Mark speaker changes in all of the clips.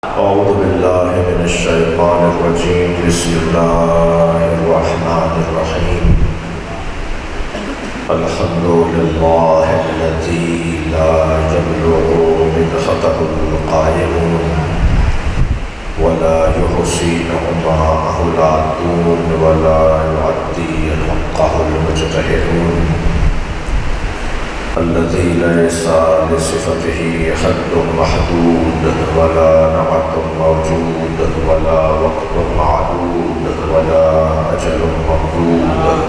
Speaker 1: اعوذ باللہ من الشیطان الرجیم بسم اللہ الرحمن الرحیم الحمد للہ الذی لا یبلغ مدحتہ القائلون ولا یحصی نعماءہ العادون ولا یعدی حقہ المجتہدون الذي ليس لصفته حد محدود ولا نعت موجود ولا وقت معدود ولا أجل ممدود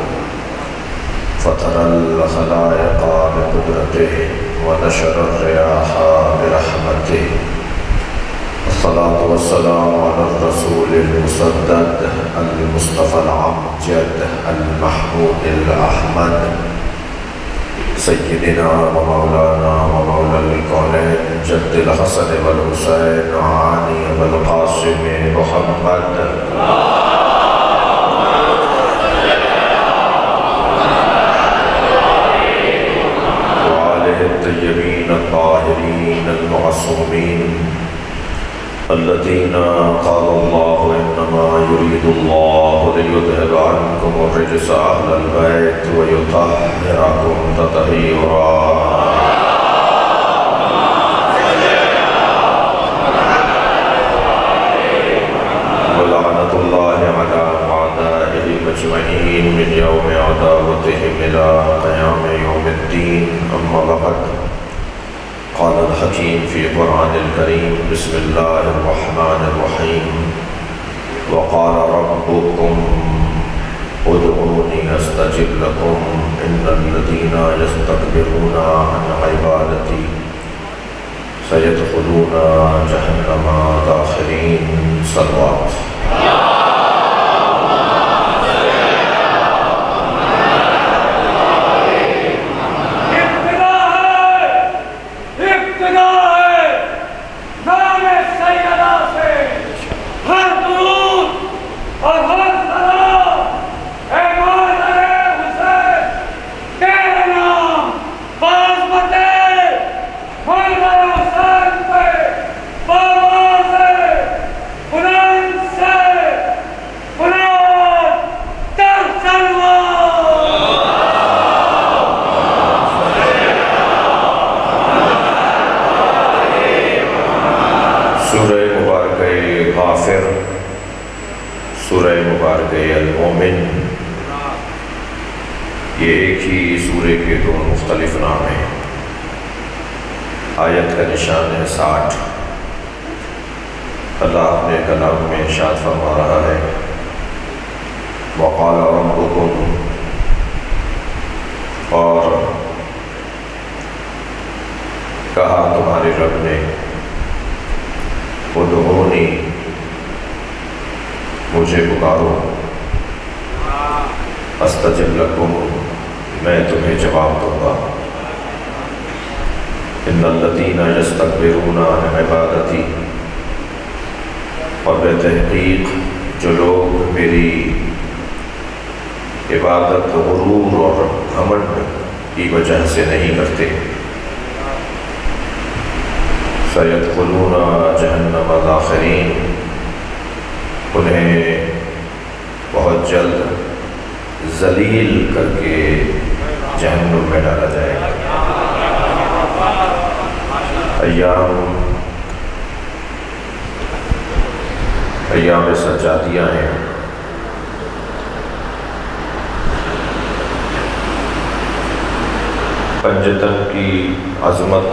Speaker 1: فترى الخلائق بقدرته ونشر الرياح برحمته الصلاة والسلام على الرسول المسدد المصطفى العمجد المحمود الأحمد سیدنا و مولانا و مولا الکونین جد الحسن والحسین عانی والقاسم محمد وآلہ الطیبین الطاہرین المعصومین الذين قال الله إنما يريد الله ليذهب عنكم الرجس أهل البيت ويطهركم تطهيرا ولعنة الله على أعدائه أجمعين من يوم عداوتهم إلى قيام يوم الدين أما بعد قال الحكيم في قرآن الكريم بسم الله الرحمن الرحيم وقال ربكم ادعوني استجب لكم إن الذين يستكبرون عن عبادتي سيدخلون جهنم داخرين صلوات سورہ مبارکہ المومن یہ ایک ہی سورہ کے دو مختلف نام ہیں۔ آیت کا نشان ہے 60۔ اللہ اپنے کلام میں ارشاد فرما رہا ہے وقال ربکم، اور کہا تمہارے رب نے ادعونی، مجھے پکارو، استجب لکم، میں تمہیں جواب دوں گا، ان الذین یستکبرون عن عبادتی، اور بے تحقیق جو لوگ میری عبادت غرور اور گھمنڈ کی وجہ سے نہیں کرتے، سیدخلون جہنم داخرین، انہیں بہت جلد ذلیل کر کے جہنم میں ڈالا جائے گا۔ ایام سجادیہ ہیں، پنجتن کی عظمت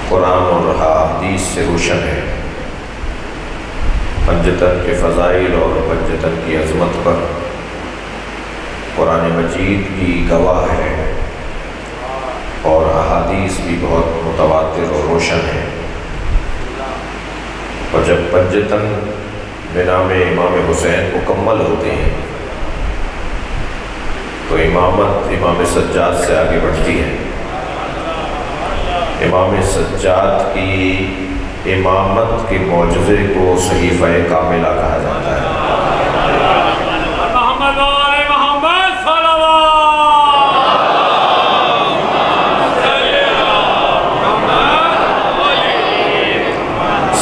Speaker 1: قرآن اور احادیث سے روشن ہے۔ پنجتن کے فضائل اور پنجتن کی عظمت پر قرآن مجید بھی گواہ ہے اور احادیث بھی بہت متواتر اور روشن ہے۔ اور جب پنجتن بنام امام حسین مکمل ہوتے ہیں تو امامت امام سجاد سے آگے بڑھتی ہے۔ امام سجاد کی امامت کے معجزے کو صحیفہ کاملہ کہا جاتا ہے۔
Speaker 2: محمد صلی اللہ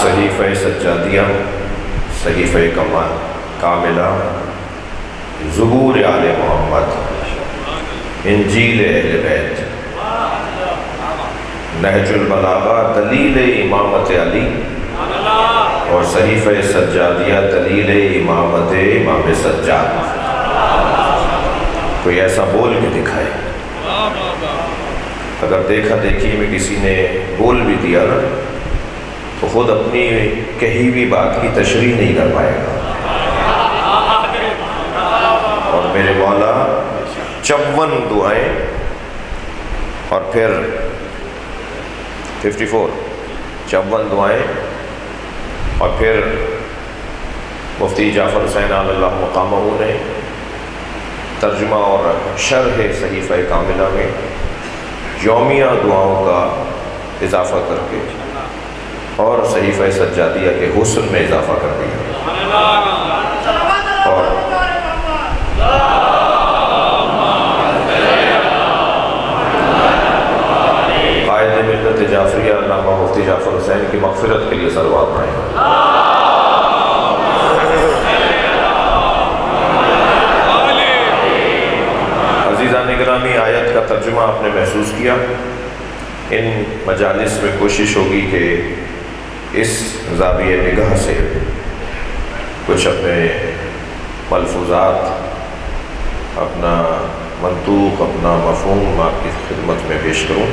Speaker 1: صحیفہ سجادیہ، صحیفہ کاملہ، زبور آل محمد، انجیل اہل بیت، نہج البلاغہ دلیل امامت علی، اور صحیفہ سجادیہ دلیل امامت امام سجاد۔ کوئی ایسا بول کے دکھائے، اگر دیکھا دیکھی میں کسی نے بول بھی دیا نا تو خود اپنی کہی ہوئی بات کی تشریح نہیں کر پائے گا۔ اور میرے مولا 54 دعائیں اور پھر 54 دعائیں اور پھر مفتی جعفر حسین علی اللہ مقامہ نے ترجمہ اور شرح صحیفہ کاملہ میں یومیہ دعاؤں کا اضافہ کر کے اور صحیفہ سجادیہ کے حسن میں اضافہ کر دیا۔ اور قائد ملت جعفریہ علامہ مفتی جعفر حسین کی مغفرت کے لیے صلوات پڑھیں۔ عزیزان گرامی، آیت کا ترجمہ آپ نے محسوس کیا۔ ان مجالس میں کوشش ہوگی کہ اس زاویہ نگاہ سے کچھ اپنے ملفوظات، اپنا منطوق، اپنا مفہوم آپ کی خدمت میں پیش کروں۔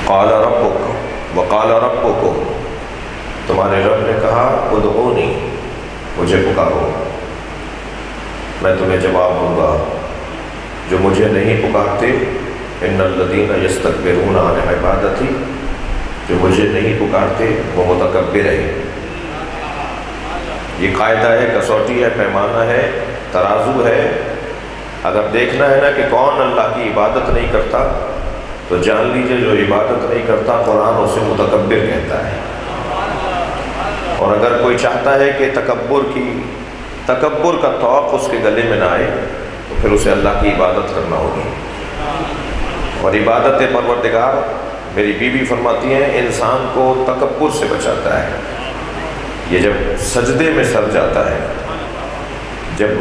Speaker 1: قال ربک وقال ربکم، تمہارے رب نے کہا ادعونی، مجھے پکارو، میں تمہیں جواب دوں گا۔ جو مجھے نہیں پکارتے، ان الذین یستکبرون عن عبادتی، جو مجھے نہیں پکارتے وہ متکبر ہیں۔ یہ قاعدہ ہے، کسوٹی ہے، پیمانہ ہے، ترازو ہے۔ اگر دیکھنا ہے نا کہ کون اللہ کی عبادت نہیں کرتا تو جان لیجئے جو عبادت نہیں کرتا قرآن اسے متکبر کہتا ہے۔ اور اگر کوئی چاہتا ہے کہ تکبر کا توق اس کے گلے میں نہ آئے تو پھر اسے اللہ کی عبادت کرنا ہوگی۔ اور عبادت پروردگار، میری بیوی فرماتی ہیں، انسان کو تکبر سے بچاتا ہے۔ یہ جب سجدے میں سر جاتا ہے، جب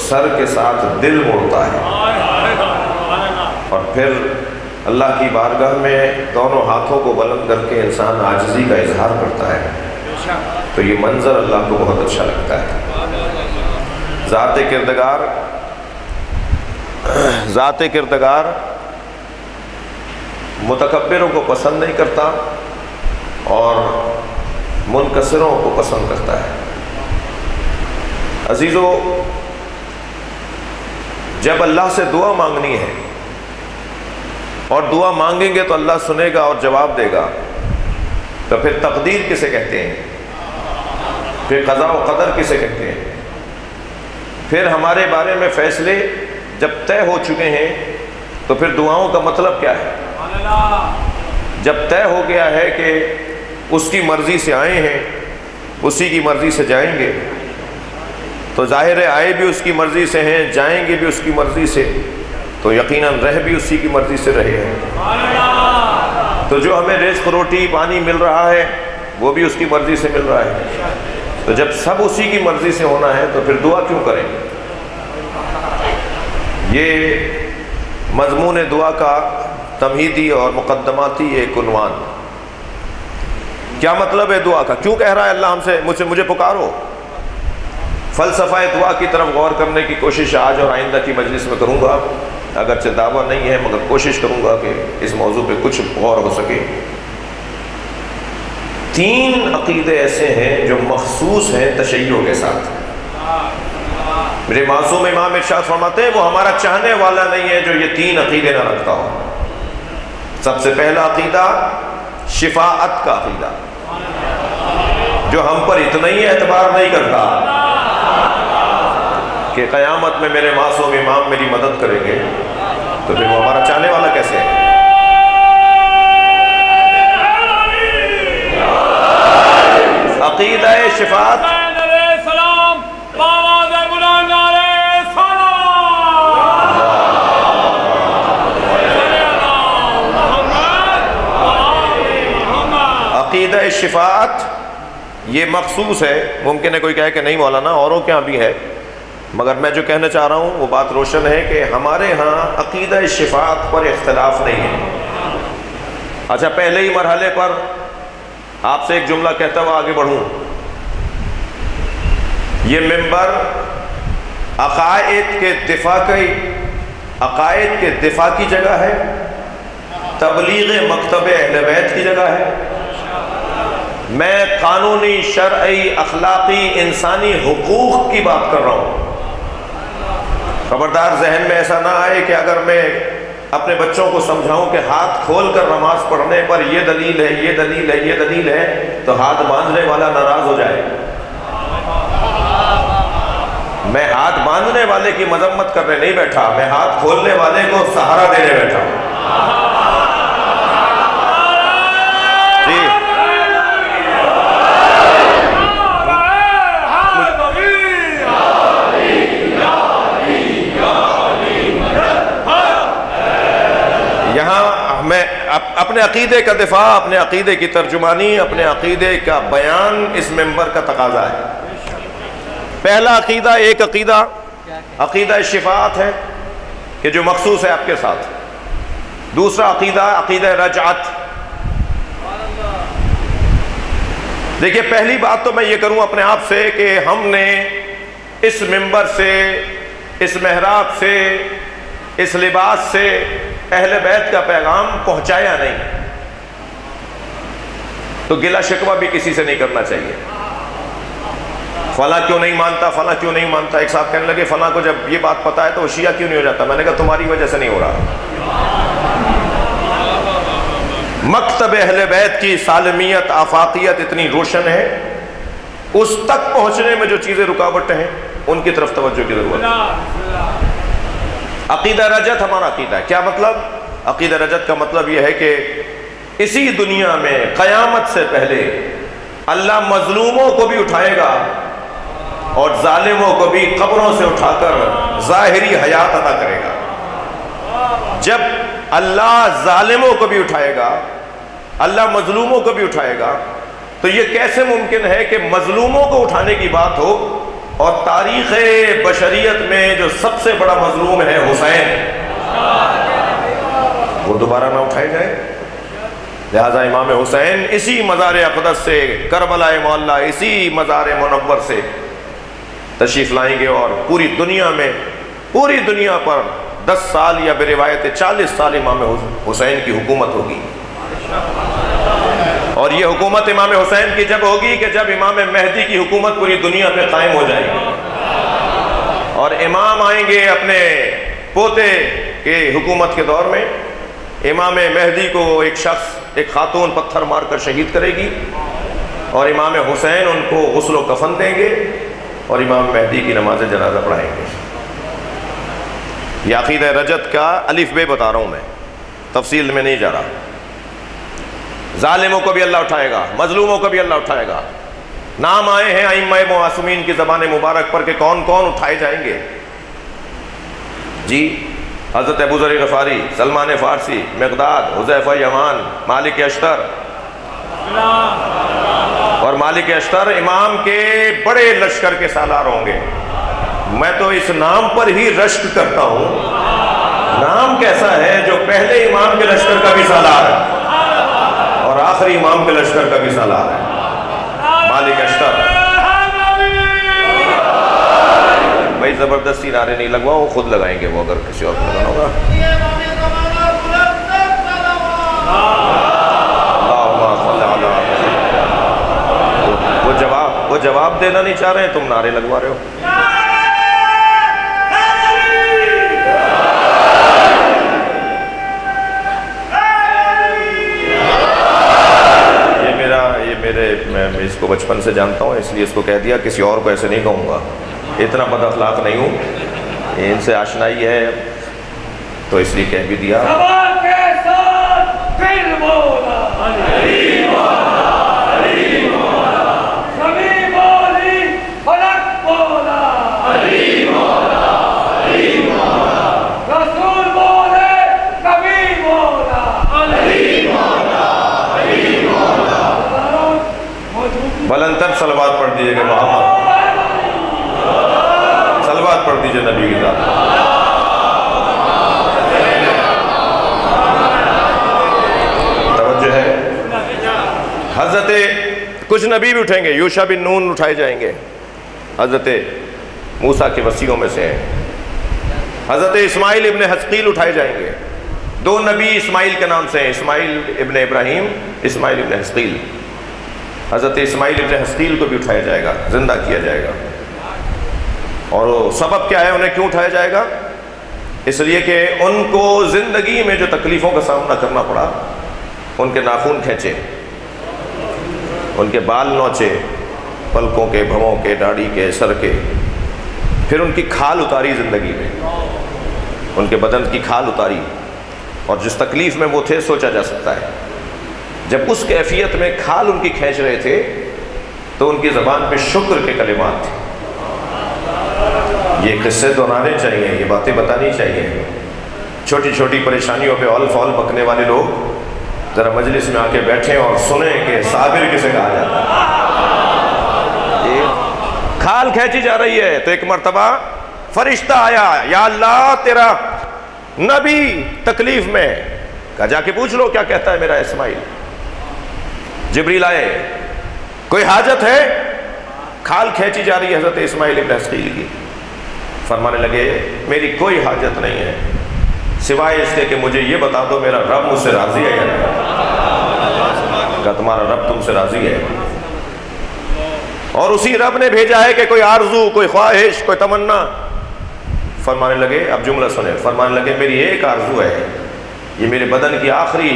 Speaker 1: سر کے ساتھ دل مڑتا ہے اور پھر اللہ کی بارگاہ میں دونوں ہاتھوں کو بلند کر کے انسان عاجزی کا اظہار کرتا ہے تو یہ منظر اللہ کو بہت اچھا لگتا ہے۔ ذات کردگار متکبروں کو پسند نہیں کرتا اور منکسروں کو پسند کرتا ہے۔ عزیزو، جب اللہ سے دعا مانگنی ہے اور دعا مانگیں گے تو اللہ سنے گا اور جواب دے گا، تو پھر تقدیر کسے کہتے ہیں؟ پھر قضاء و قدر کسے کہتے ہیں؟ پھر ہمارے بارے میں فیصلے جب طے ہو چکے ہیں تو پھر دعاؤں کا مطلب کیا ہے؟ جب طے ہو گیا ہے کہ اس کی مرضی سے آئے ہیں، اسی کی مرضی سے جائیں گے، تو ظاہر ہے آئے بھی اس کی مرضی سے ہیں، جائیں گے بھی اس کی مرضی سے، تو یقیناً رہ بھی اسی کی مرضی سے رہے ہیں۔ تو جو ہمیں رزق، روٹی، پانی مل رہا ہے وہ بھی اس کی مرضی سے مل رہا ہے۔ تو جب سب اسی کی مرضی سے ہونا ہے تو پھر دعا کیوں کریں؟ یہ مضمون دعا کا تمہیدی اور مقدماتی ایک عنوان۔ کیا مطلب ہے دعا کا؟ کیوں کہہ رہا ہے اللہ ہم سے مجھے پکارو؟ فلسفہ دعا کی طرف غور کرنے کی کوشش آج اور آئندہ کی مجلس میں کروں گا، اگرچہ دعویٰ نہیں ہے مگر کوشش کروں گا کہ اس موضوع پہ کچھ غور ہو سکے۔ 3 عقیدے ایسے ہیں جو مخصوص ہیں تشیع کے ساتھ۔ میرے معصوم امام ارشاد فرماتے ہیں وہ ہمارا چاہنے والا نہیں ہے جو یہ 3 عقیدے نہ رکھتا ہو۔ سب سے پہلا عقیدہ شفاعت کا عقیدہ، جو ہم پر اتنا ہی اعتبار نہیں کرتا کہ قیامت میں میرے معصوم امام میری مدد کریں گے، تو پھر وہ ہمارا چاہنے والا کیسے ہے؟ عقیدہ شفاعت عقیدہ شفاعت یہ مخصوص ہے. ممکن ہے کوئی کہے کہ نہیں مولانا اوروں کے یہاں بھی ہے، مگر میں جو کہنا چاہ رہا ہوں وہ بات روشن ہے کہ ہمارے ہاں عقیدہ شفاعت پر اختلاف نہیں ہے. اچھا، پہلے ہی مرحلے پر آپ سے ایک جملہ کہتا ہوا آگے بڑھوں. یہ منبر عقائد کے دفاع کی جگہ ہے، تبلیغ مکتب اہل بیت کی جگہ ہے. میں قانونی، شرعی، اخلاقی، انسانی حقوق کی بات کر رہا ہوں. خبردار ذہن میں ایسا نہ آئے کہ اگر میں اپنے بچوں کو سمجھاؤں کہ ہاتھ کھول کر نماز پڑھنے پر یہ دلیل ہے، یہ دلیل ہے، یہ دلیل ہے، تو ہاتھ باندھنے والا ناراض ہو جائے. میں ہاتھ باندھنے والے کی مذمت کرنے نہیں بیٹھا، میں ہاتھ کھولنے والے کو سہارا دینے بیٹھا ہوں. جی یہاں میں اپنے عقیدے کا دفاع، اپنے عقیدے کی ترجمانی، اپنے عقیدے کا بیان اس منبر کا تقاضا ہے. پہلا عقیدہ، ایک عقیدہ شفاعت ہے کہ جو مخصوص ہے آپ کے ساتھ. دوسرا عقیدہ رجعت. دیکھیے، پہلی بات تو میں یہ کروں اپنے آپ سے کہ ہم نے اس منبر سے، اس محراب سے، اس لباس سے اہل بیت کا پیغام پہنچایا نہیں، تو گلہ شکوہ بھی کسی سے نہیں کرنا چاہیے. فلاں کیوں نہیں مانتا، فلاں کیوں نہیں مانتا. ایک صاحب کہنے لگے فلاں کو جب یہ بات پتا ہے تو وہ شیعہ کیوں نہیں ہو جاتا. میں نے کہا تمہاری وجہ سے نہیں ہو رہا. مکتب اہل بیت کی سالمیت، آفاقیت اتنی روشن ہے، اس تک پہنچنے میں جو چیزیں رکاوٹیں ہیں ان کی طرف توجہ کی ضرورت ہے. عقیدہ رجعت ہمارا عقیدہ ہے. کیا مطلب؟ عقیدہ رجعت کا مطلب یہ ہے کہ اسی دنیا میں قیامت سے پہلے اللہ مظلوموں کو بھی اٹھائے گا اور ظالموں کو بھی قبروں سے اٹھا کر ظاہری حیات عطا کرے گا. جب اللہ ظالموں کو بھی اٹھائے گا، اللہ مظلوموں کو بھی اٹھائے گا، تو یہ کیسے ممکن ہے کہ مظلوموں کو اٹھانے کی بات ہو اور تاریخ بشریت میں جو سب سے بڑا مظلوم ہے حسین، وہ دوبارہ نہ اٹھائے جائے؟ لہذا امام حسین اسی مزار اقدس سے، کربلا معلیٰ اسی مزار منور سے تشریف لائیں گے اور پوری دنیا میں، پوری دنیا پر 10 سال یا بروایت 40 سال امام حسین کی حکومت ہوگی. اور یہ حکومت امام حسین کی جب ہوگی کہ جب امام مہدی کی حکومت پوری دنیا پہ قائم ہو جائے گی، اور امام آئیں گے اپنے پوتے کے حکومت کے دور میں. امام مہدی کو ایک شخص، ایک خاتون پتھر مار کر شہید کرے گی، اور امام حسین ان کو غسل و کفن دیں گے اور امام مہدی کی نماز جنازہ پڑھائیں گے. یہ عقیدہ رجعت کا الف بے بتا رہا ہوں، میں تفصیل میں نہیں جا رہا. ظالموں کو بھی اللہ اٹھائے گا، مظلوموں کو بھی اللہ اٹھائے گا. نام آئے ہیں ائمہ معصومین کی زبان مبارک پر کہ کون کون اٹھائے جائیں گے. جی، حضرت ابو ذر غفاری، سلمان فارسی، مقداد، حذیفہ یمان، مالک اشتر. اور مالک اشتر امام کے بڑے لشکر کے سالار ہوں گے. میں تو اس نام پر ہی رشک کرتا ہوں. نام کیسا ہے جو پہلے امام کے لشکر کا بھی سالار ہے اور آخری امام کے لشکر کا بھی سالار ہے. مالک اشتر. بھائی زبردستی نعرے نہیں لگواؤ، وہ خود لگائیں گے، وہ اگر کسی اور کو لگانا ہوگا. وہ جواب دینا نہیں چاہ رہے ہیں، تم نعرے لگوا رہے ہو. میں اس کو بچپن سے جانتا ہوں، اس لیے اس کو کہہ دیا، کسی اور کو ایسے نہیں کہوں گا. اتنا بد اخلاق نہیں ہوں، ان سے آشنائی ہے تو اس لیے کہہ بھی دیا. سب صلوات پڑھ دیجئے کہ محمد، صلوات پڑھ دیجئے نبی کی ذات۔ توجہ ہے؟ حضرت کچھ نبی بھی اٹھیں گے، یوشع بن نون اٹھائے جائیں گے، حضرت موسیٰ کے وصیوں میں سے ہیں۔ حضرت اسماعیل ابن حزقیل اٹھائے جائیں گے، 2 نبی اسماعیل کے نام سے ہیں، اسماعیل ابن ابراہیم، اسماعیل ابن حزقیل۔ حضرت اسماعیل ابن حزقیل کو بھی اٹھایا جائے گا، زندہ کیا جائے گا۔ اور سبب کیا ہے انہیں کیوں اٹھایا جائے گا؟ اس لیے کہ ان کو زندگی میں جو تکلیفوں کا سامنا کرنا پڑا، ان کے ناخن کھینچے، ان کے بال نوچے، پلکوں کے، بھووں کے، داڑھی کے، سر کے، پھر ان کی کھال اتاری زندگی میں، ان کے بدن کی کھال اتاری، اور جس تکلیف میں وہ تھے سوچا جا سکتا ہے۔ جب اس کیفیت میں کھال ان کی کھینچ رہے تھے تو ان کی زبان پہ شکر کے کلمات تھے۔ یہ قصے دہرانے چاہیے، یہ باتیں بتانی چاہیے۔ چھوٹی چھوٹی پریشانیوں پہ اول فول بکنے والے لوگ ذرا مجلس میں آ کے بیٹھیں اور سنیں کہ صابر کسے کہا جاتا ہے۔ کھال کھینچی جا رہی ہے تو ایک مرتبہ فرشتہ آیا، یا اللہ تیرا نبی تکلیف میں، کہا جا کے پوچھ لو کیا کہتا ہے میرا اسماعیل۔ جبریل آئے، کوئی حاجت ہے؟ کھال کھینچی جا رہی ہے حضرت اسماعیل ابن حزقیل کی۔ فرمانے لگے میری کوئی حاجت نہیں ہے سوائے اس کے کہ مجھے یہ بتا دو میرا رب مجھ سے راضی ہے یا نہیں۔ کہا تمہارا رب تم سے راضی ہے، اور اسی رب نے بھیجا ہے کہ کوئی آرزو، کوئی خواہش، کوئی تمنا۔ فرمانے لگے، اب جملہ سنیں، فرمانے لگے میری ایک آرزو ہے، یہ میرے بدن کی آخری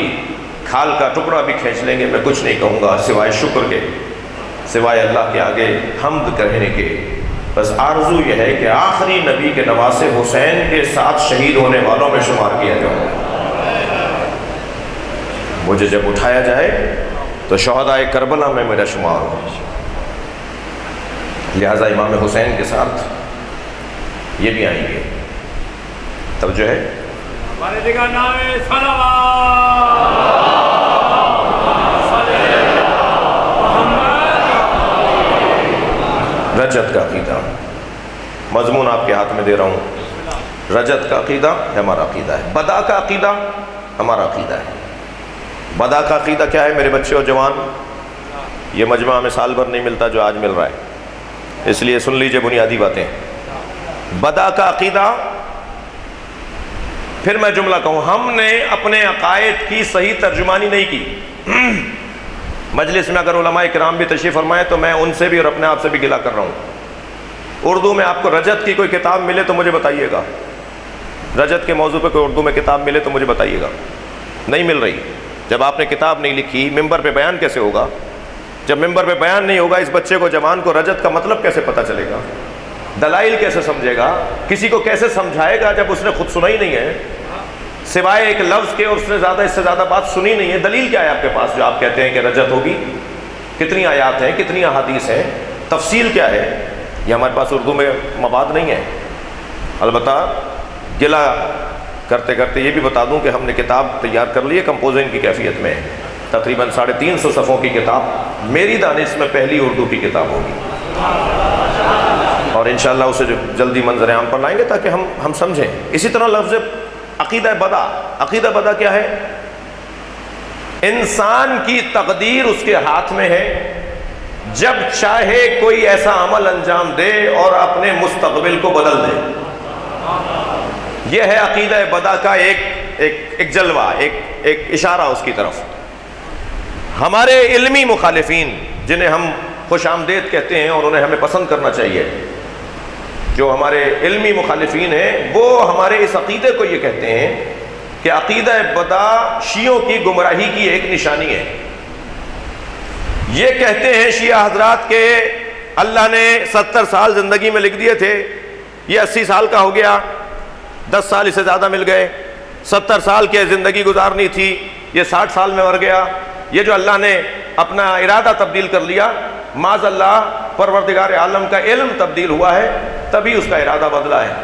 Speaker 1: کھال کا ٹکڑا بھی کھینچ لیں گے میں کچھ نہیں کہوں گا سوائے شکر کے، سوائے اللہ کے آگے حمد کہنے کے۔ بس آرزو یہ ہے کہ آخری نبی کے نواسے حسین کے ساتھ شہید ہونے والوں میں شمار کیا جاؤں۔ مجھے جب اٹھایا جائے تو شہدائے کربلا میں میرا شمار ہو، لہٰذا امام حسین کے ساتھ یہ بھی آئیں گے۔ تب جو ہے
Speaker 2: ہمارے جگہ نام ہے صلوات۔
Speaker 1: رجت کا عقیدہ، مضمون آپ کے ہاتھ میں دے رہا ہوں۔ رجت کا عقیدہ ہمارا عقیدہ ہے، بدا کا عقیدہ ہمارا عقیدہ ہے۔ بدا کا عقیدہ کیا ہے میرے بچے اور جوان؟ یہ مجمع میں سال بھر نہیں ملتا جو آج مل رہا ہے، اس لیے سن لیجئے بنیادی باتیں۔ بدا کا عقیدہ، پھر میں جملہ کہوں، ہم نے اپنے عقائد کی صحیح ترجمانی نہیں کی۔ مجلس میں اگر علماء کرام بھی تشریف فرمائے تو میں ان سے بھی اور اپنے آپ سے بھی گلہ کر رہا ہوں۔ اردو میں آپ کو رجت کی کوئی کتاب ملے تو مجھے بتائیے گا، رجت کے موضوع پہ کوئی اردو میں کتاب ملے تو مجھے بتائیے گا۔ نہیں مل رہی۔ جب آپ نے کتاب نہیں لکھی، ممبر پہ بیان کیسے ہوگا؟ جب ممبر پہ بیان نہیں ہوگا، اس بچے کو جوان کو رجت کا مطلب کیسے پتہ چلے گا؟ دلائل کیسے سمجھے گا؟ کسی کو کیسے سمجھائے گا جب اس نے خود سنا ہی نہیں ہے سوائے ایک لفظ کے، اور اس نے اس سے زیادہ بات سنی نہیں ہے؟ دلیل کیا ہے آپ کے پاس جو آپ کہتے ہیں کہ رجت ہوگی؟ کتنی آیات ہیں، کتنی احادیث ہیں، تفصیل کیا ہے؟ یہ ہمارے پاس اردو میں مواد نہیں ہے۔ البتہ گلہ کرتے کرتے یہ بھی بتا دوں کہ ہم نے کتاب تیار کر لی ہے کمپوزنگ کی کیفیت میں، تقریباً 350 صفحوں کی کتاب، میری دانش میں پہلی اردو کی کتاب ہوگی، اور انشاءاللہ اسے جو جلدی منظر عام پر لائیں گے تاکہ ہم سمجھیں۔ اسی طرح لفظ عقیدہ بدا، عقیدہ بدا کیا ہے؟ انسان کی تقدیر اس کے ہاتھ میں ہے، جب چاہے کوئی ایسا عمل انجام دے اور اپنے مستقبل کو بدل دے۔ یہ ہے عقیدہ بدا کا ایک جلوہ، ایک اشارہ اس کی طرف۔ ہمارے علمی مخالفین جنہیں ہم خوش آمدید کہتے ہیں اور انہیں ہمیں پسند کرنا چاہیے، جو ہمارے علمی مخالفین ہیں، وہ ہمارے اس عقیدے کو یہ کہتے ہیں کہ عقیدہ بدا شیعوں کی گمراہی کی ایک نشانی ہے۔ یہ کہتے ہیں شیعہ حضرات کہ اللہ نے 70 سال زندگی میں لکھ دیے تھے، یہ 80 سال کا ہو گیا، 10 سال اسے زیادہ مل گئے، 70 سال کی زندگی گزارنی تھی، یہ 60 سال میں مر گیا۔ یہ جو اللہ نے اپنا ارادہ تبدیل کر لیا، معاذ اللہ پروردگار عالم کا علم تبدیل ہوا ہے، تبھی اس کا ارادہ بدلا ہے۔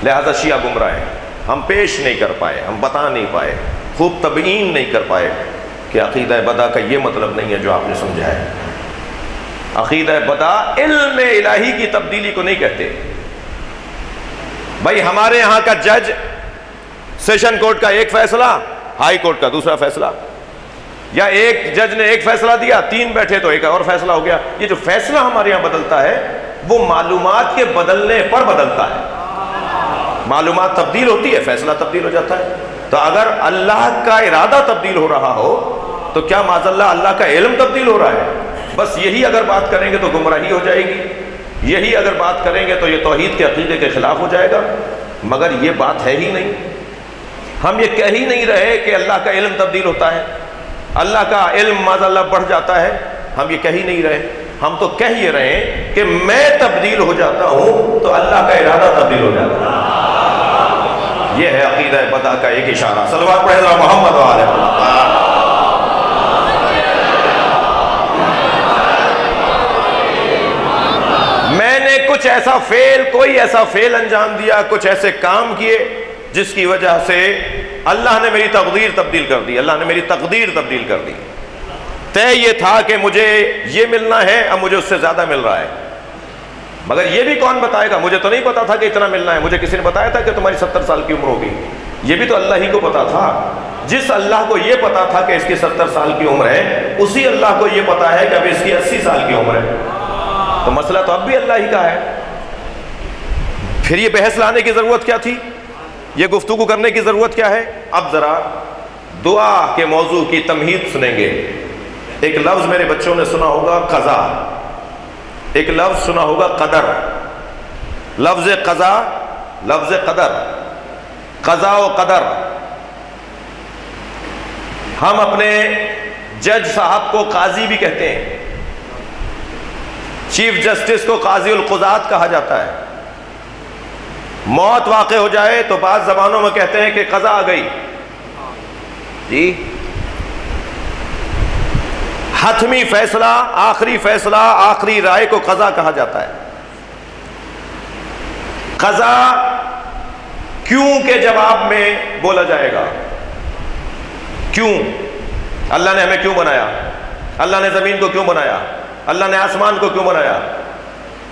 Speaker 1: لہذا شیعہ گمراہ ہیں، ہم پیش نہیں کر پائے، ہم بتا نہیں پائے، خوب تبیین نہیں کر پائے کہ عقیدہ بدا کا یہ مطلب نہیں ہے جو آپ نے سمجھا ہے۔ عقیدہ بدا علم الہی کی تبدیلی کو نہیں کہتے۔ بھائی ہمارے یہاں کا جج سیشن کورٹ کا ایک فیصلہ، ہائی کورٹ کا دوسرا فیصلہ، یا ایک جج نے ایک فیصلہ دیا، 3 بیٹھے تو ایک اور فیصلہ ہو گیا۔ یہ جو فیصلہ ہمارے یہاں بدلتا ہے وہ معلومات کے بدلنے پر بدلتا ہے۔ معلومات تبدیل ہوتی ہے، فیصلہ تبدیل ہو جاتا ہے۔ تو اگر اللہ کا ارادہ تبدیل ہو رہا ہو تو کیا معاذ اللہ کا علم تبدیل ہو رہا ہے؟ بس یہی اگر بات کریں گے تو گمراہی ہو جائے گی، یہی اگر بات کریں گے تو یہ توحید کے عقیدے کے خلاف ہو جائے گا، مگر یہ بات ہے ہی نہیں۔ ہم یہ کہہ ہی نہیں رہے کہ اللہ کا علم تبدیل ہوتا ہے، اللہ کا علم معاذ اللہ بڑھ جاتا ہے، ہم یہ کہہ ہی نہیں رہے۔ ہم تو کہہ یہ رہے ہیں کہ میں تبدیل ہو جاتا ہوں تو اللہ کا ارادہ تبدیل ہو جاتا ہے۔ یہ ہے عقیدہ بدا کا ایک اشارہ۔ صلوات پڑھیں ذرا محمد و آل محمد۔ میں نے کچھ ایسا فعل، کوئی ایسا فعل انجام دیا، کچھ ایسے کام کیے جس کی وجہ سے اللہ نے میری تقدیر تبدیل کر دی، اللہ نے میری تقدیر تبدیل کر دی۔ طے یہ تھا کہ مجھے یہ ملنا ہے، اب مجھے اس سے زیادہ مل رہا ہے، مگر یہ بھی کون بتائے گا؟ مجھے تو نہیں پتا تھا کہ اتنا ملنا ہے، مجھے کسی نے بتایا تھا کہ تمہاری 70 سال کی عمر ہوگی؟ یہ بھی تو اللہ ہی کو پتا تھا۔ جس اللہ کو یہ پتا تھا کہ اس کی 70 سال کی عمر ہے، اسی اللہ کو یہ پتا ہے کہ اب اس کی 80 سال کی عمر ہے، تو مسئلہ تو اب بھی اللہ ہی کا ہے۔ پھر یہ بحث لانے کی ضرورت کیا تھی؟ یہ گفتگو کرنے کی ضرورت کیا ہے؟ اب ذرا دعا کے موضوع کی تمہید سنیں گے۔ ایک لفظ میرے بچوں نے سنا ہوگا قضا، ایک لفظ سنا ہوگا قدر۔ لفظ قضا، لفظ قدر، قضا و قدر۔ ہم اپنے جج صاحب کو قاضی بھی کہتے ہیں، چیف جسٹس کو قاضی القضات کہا جاتا ہے۔ موت واقع ہو جائے تو بعض زبانوں میں کہتے ہیں کہ قضا آ گئی، جی حتمی فیصلہ، آخری فیصلہ، آخری رائے کو قضا کہا جاتا ہے۔ قضا کیوں کے جواب میں بولا جائے گا۔ کیوں؟ اللہ نے ہمیں کیوں بنایا؟ اللہ نے زمین کو کیوں بنایا؟ اللہ نے آسمان کو کیوں بنایا؟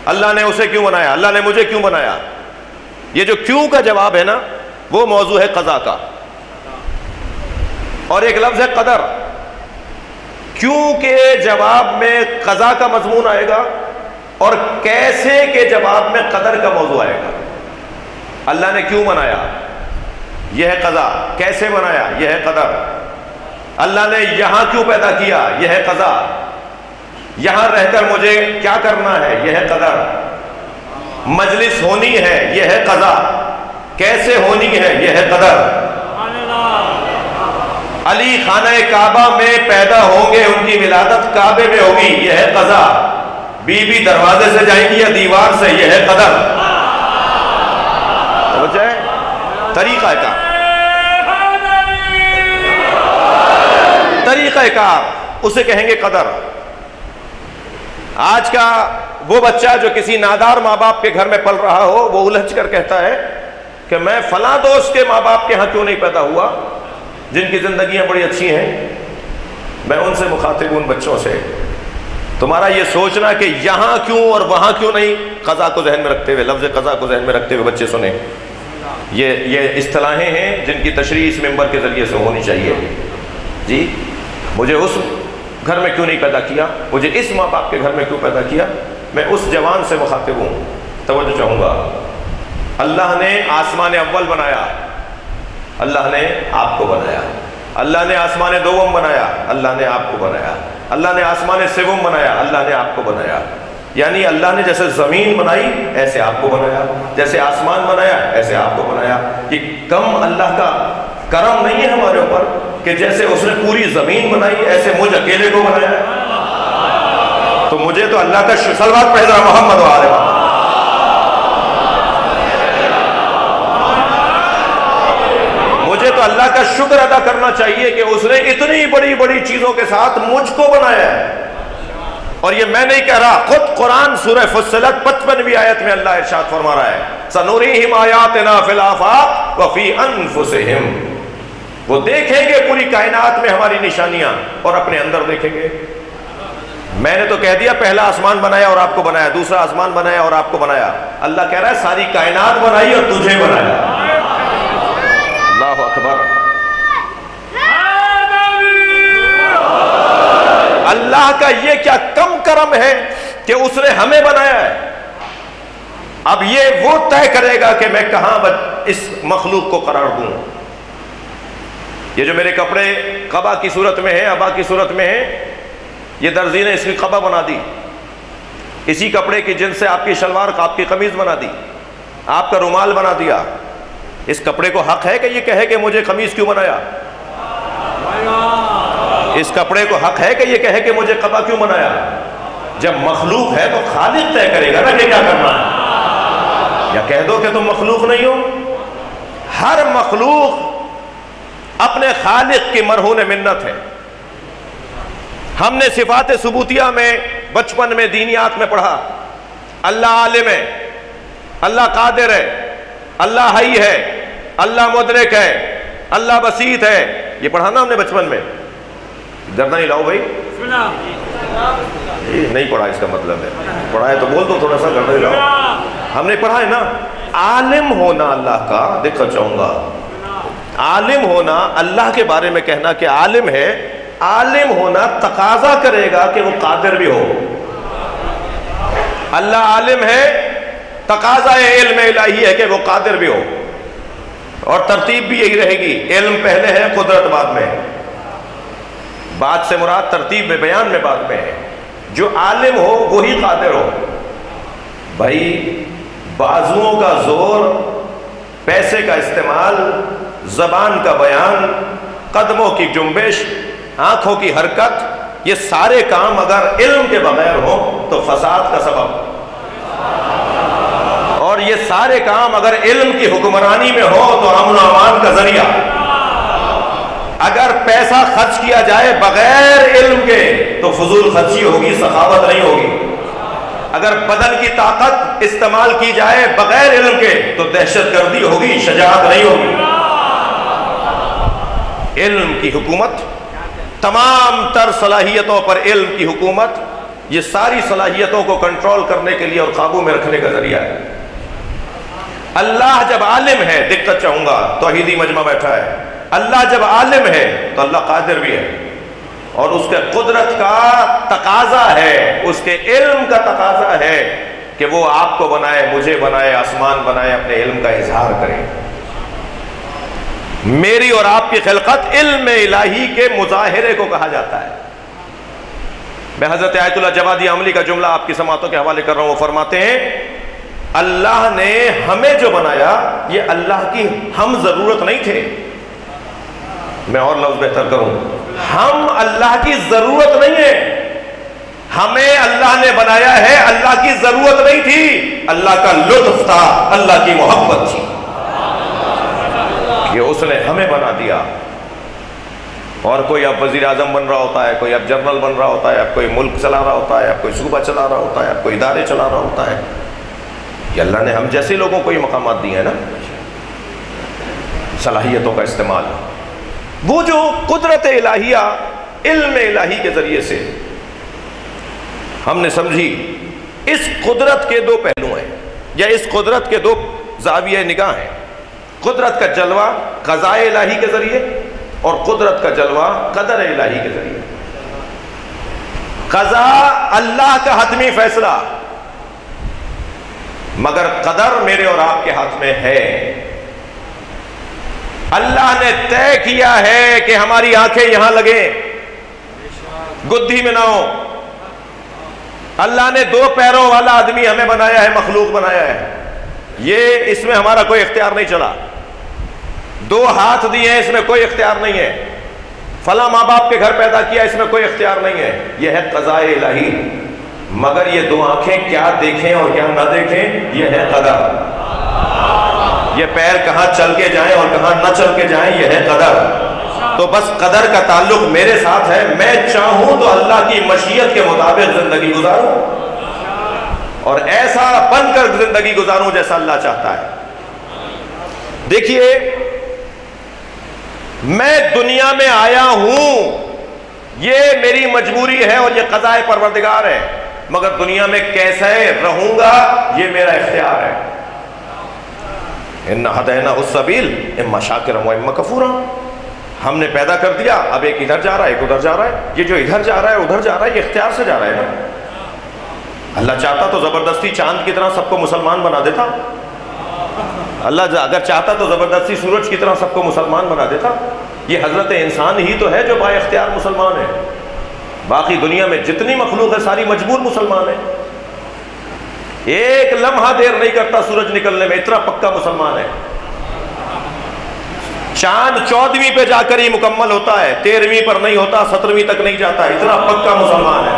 Speaker 1: اللہ نے اسے کیوں بنایا؟ اللہ نے مجھے کیوں بنایا؟ یہ جو کیوں کا جواب ہے نا، وہ موضوع ہے قضا کا۔ اور ایک لفظ ہے قدر۔ کیوں کے جواب میں قضا کا مضمون آئے گا اور کیسے کے جواب میں قدر کا موضوع آئے گا۔ اللہ نے کیوں بنایا، یہ ہے قضا۔ کیسے بنایا، یہ ہے قدر۔ اللہ نے یہاں کیوں پیدا کیا، یہ ہے قضا۔ یہاں رہ کر مجھے کیا کرنا ہے، یہ ہے قدر۔ مجلس ہونی ہے، یہ ہے قضا۔ کیسے ہونی ہے، یہ ہے قدر۔ علی خانہ کعبہ میں پیدا ہوں گے، ان کی ولادت کعبے میں ہوگی، یہ ہے قضا۔ بی بی دروازے سے جائیں گی یا دیوار سے، یہ ہے قدر۔ سمجھ ہے؟ طریقہ کار، طریقہ کار اسے کہیں گے قدر۔ آج کا وہ بچہ جو کسی نادار ماں باپ کے گھر میں پل رہا ہو، وہ الجھ کر کہتا ہے کہ میں فلاں دوست کے ماں باپ کے ہاں کیوں نہیں پیدا ہوا جن کی زندگیاں بڑی اچھی ہیں۔ میں ان سے مخاطب ہوں، ان بچوں سے، تمہارا یہ سوچنا کہ یہاں کیوں اور وہاں کیوں نہیں، قضا کو ذہن میں رکھتے ہوئے، لفظ قضا کو ذہن میں رکھتے ہوئے بچے سنیں۔ یہ اصطلاحیں ہیں جن کی تشریح اس ممبر کے ذریعے سے ہونی چاہیے۔ جی مجھے اس گھر میں کیوں نہیں پیدا کیا، مجھے اس ماں باپ کے گھر میں کیوں پیدا کیا؟ میں اس جوان سے مخاطب ہوں، توجہ چاہوں گا۔ اللہ نے آسمان اول بنایا، اللہ نے آپ کو بنایا۔ اللہ نے آسمان دوم بنایا، اللہ نے آپ کو بنایا۔ اللہ نے آسمان سوم بنایا، اللہ نے آپ کو بنایا۔ یعنی اللہ نے جیسے زمین بنائی ایسے آپ کو بنایا، جیسے آسمان بنایا ایسے آپ کو بنایا۔ یہ کم اللہ کا کرم نہیں ہے ہمارے اوپر کہ جیسے اس نے پوری زمین بنائی ایسے مجھ اکیلے کو بنایا؟ تو مجھے تو اللہ کا صلوات پڑھے ذرا محمد و آل محمد۔ مجھے تو اللہ کا شکر ادا کرنا چاہیے کہ اس نے اتنی بڑی بڑی چیزوں کے ساتھ مجھ کو بنایا ہے۔ اور یہ میں نہیں کہہ رہا، خود قرآن سورہ فصلت 55ویں آیت میں اللہ ارشاد فرما رہا ہے، سنوریہم آیاتنا فی الآفاق وفی انفسہم۔ وہ دیکھیں گے پوری کائنات میں ہماری نشانیاں اور اپنے اندر دیکھیں گے۔ میں نے تو کہہ دیا پہلا آسمان بنایا اور آپ کو بنایا، دوسرا آسمان بنایا اور آپ کو بنایا۔ اللہ کہہ رہا ہے ساری کائنات بنائی اور تجھے بنایا۔ اللہ اکبر۔ اللہ کا یہ کیا کم کرم ہے کہ اس نے ہمیں بنایا ہے۔ اب یہ وہ طے کرے گا کہ میں کہاں اس مخلوق کو قرار دوں۔ یہ جو میرے کپڑے قبا کی صورت میں ہیں، ابا کی صورت میں ہیں، یہ درزی نے اس کی قبا بنا دی، اسی کپڑے کی جن سے آپ کی شلوار آپ کی قمیض بنا دی، آپ کا رومال بنا دیا۔ اس کپڑے کو حق ہے کہ یہ کہے کہ مجھے قمیض کیوں بنایا؟ اس کپڑے کو حق ہے کہ یہ کہے کہ مجھے قبا کیوں بنایا؟ جب مخلوق ہے تو خالق طے کرے گا نا کہ کیا کرنا ہے۔ یا کہہ دو کہ تم مخلوق نہیں ہو۔ ہر مخلوق اپنے خالق کی مرہون منت ہے۔ ہم نے صفات ثبوتیہ میں بچپن میں دینیات میں پڑھا، اللہ عالم ہے، اللہ قادر ہے، اللہ حی ہے، اللہ مدرک ہے، اللہ بسیط ہے، یہ پڑھا نا ہم نے بچپن میں۔ ڈرنا نہیں لاؤ بھائی، نہیں پڑھا اس کا مطلب ہے، پڑھا ہے تو بول دو تھوڑا سا، ڈرنا نہیں لاؤ۔ ہم نے پڑھا ہے نا عالم ہونا اللہ کا، دقت چاہوں گا، عالم ہونا اللہ کے بارے میں کہنا کہ عالم ہے، عالم ہونا تقاضا کرے گا کہ وہ قادر بھی ہو۔ اللہ عالم ہے، تقاضا علم الہی ہے کہ وہ قادر بھی ہو، اور ترتیب بھی یہی رہے گی، علم پہلے ہے، قدرت بعد میں۔ بات سے مراد ترتیب میں، بیان میں بعد میں ہے۔ جو عالم ہو وہی قادر ہو۔ بھائی بازوؤں کا زور، پیسے کا استعمال، زبان کا بیان، قدموں کی جنبش، آنکھوں کی حرکت، یہ سارے کام اگر علم کے بغیر ہوں تو فساد کا سبب، اور یہ سارے کام اگر علم کی حکمرانی میں ہو تو امن و امان کا ذریعہ۔ اگر پیسہ خرچ کیا جائے بغیر علم کے تو فضول خرچی ہوگی، سخاوت نہیں ہوگی۔ اگر بدن کی طاقت استعمال کی جائے بغیر علم کے تو دہشت گردی ہوگی، شجاعت نہیں ہوگی۔ علم کی حکومت، تمام تر صلاحیتوں پر علم کی حکومت، یہ ساری صلاحیتوں کو کنٹرول کرنے کے لیے اور قابو میں رکھنے کا ذریعہ ہے۔ اللہ جب عالم ہے، دقت چاہوں گا، توحیدی مجمع بیٹھا ہے، اللہ جب عالم ہے تو اللہ قادر بھی ہے، اور اس کے قدرت کا تقاضا ہے، اس کے علم کا تقاضا ہے کہ وہ آپ کو بنائے، مجھے بنائے، آسمان بنائے، اپنے علم کا اظہار کرے۔ میری اور آپ کی خلقت علم الہی کے مظاہرے کو کہا جاتا ہے۔ میں حضرت آیت اللہ جوادی عملی کا جملہ آپ کی سماعتوں کے حوالے کر رہا ہوں، وہ فرماتے ہیں اللہ نے ہمیں جو بنایا یہ اللہ کی ہم ضرورت نہیں تھے۔ میں اور لفظ بہتر کروں، ہم اللہ کی ضرورت نہیں ہے، ہمیں اللہ نے بنایا ہے، اللہ کی ضرورت نہیں تھی، اللہ کا لطف تھا، اللہ کی محبت تھی کہ اس نے ہمیں بنا دیا۔ اور کوئی اب وزیر اعظم بن رہا ہوتا ہے، کوئی اب جنرل بن رہا ہوتا ہے، اب کوئی ملک چلا رہا ہوتا ہے، اب کوئی صوبہ چلا رہا ہوتا ہے، اب کوئی ادارے چلا رہا ہوتا ہے، کہ اللہ نے ہم جیسے لوگوں کو یہ مقامات دیے ہیں نا، صلاحیتوں کا استعمال۔ وہ جو قدرت الہیہ علم الہی کے ذریعے سے ہم نے سمجھی، اس قدرت کے دو پہلو ہیں، یا اس قدرت کے دو زاویہ نگاہ ہیں۔ قدرت کا جلوہ قضاء الہی کے ذریعے، اور قدرت کا جلوہ قدر الہی کے ذریعے۔ قضاء اللہ کا حتمی فیصلہ، مگر قدر میرے اور آپ کے ہاتھ میں ہے۔ اللہ نے طے کیا ہے کہ ہماری آنکھیں یہاں لگیں، گدھی میں نہ ہو۔ اللہ نے 2 پیروں والا آدمی ہمیں بنایا ہے، مخلوق بنایا ہے، یہ اس میں ہمارا کوئی اختیار نہیں چلا۔ 2 ہاتھ دیے ہیں، اس میں کوئی اختیار نہیں ہے۔ فلاں ماں باپ کے گھر پیدا کیا، اس میں کوئی اختیار نہیں ہے، یہ ہے قضاء الہی۔ مگر یہ 2 آنکھیں کیا دیکھیں اور کیا نہ دیکھیں، یہ ہے قدر۔ یہ پیر کہاں چل کے جائیں اور کہاں نہ چل کے جائیں، یہ ہے قدر۔ تو بس قدر کا تعلق میرے ساتھ ہے، میں چاہوں تو اللہ کی مشیت کے مطابق زندگی گزاروں، اور ایسا بن کر زندگی گزاروں جیسا اللہ چاہتا ہے۔ دیکھیے، میں دنیا میں آیا ہوں یہ میری مجبوری ہے اور یہ قضاء پروردگار ہے، مگر دنیا میں کیسے رہوں گا یہ میرا اختیار ہے۔ اِنَّا هَدَيْنَاهُ السَّبِيلَ اِمَّا شَاكِرًا وَإِمَّا كَفُورًا۔ ہم نے پیدا کر دیا، اب ایک ادھر جا رہا ہے ایک ادھر جا رہا ہے، یہ جو ادھر جا رہا ہے ادھر جا رہا ہے یہ اختیار سے جا رہا ہے نا۔ اللہ چاہتا تو زبردستی چاند کی طرح سب کو مسلمان بنا دیتا، اللہ اگر چاہتا تو زبردستی سورج کی طرح سب کو مسلمان بنا دیتا۔ یہ حضرت انسان ہی تو ہے جو با اختیار مسلمان ہے، باقی دنیا میں جتنی مخلوق ہے ساری مجبور مسلمان ہے۔ ایک لمحہ دیر نہیں کرتا سورج نکلنے میں، اتنا پکا مسلمان ہے۔ چاند 14ویں پہ جا کر ہی مکمل ہوتا ہے، 13ویں پر نہیں ہوتا، 17ویں تک نہیں جاتا، اتنا پکا مسلمان ہے۔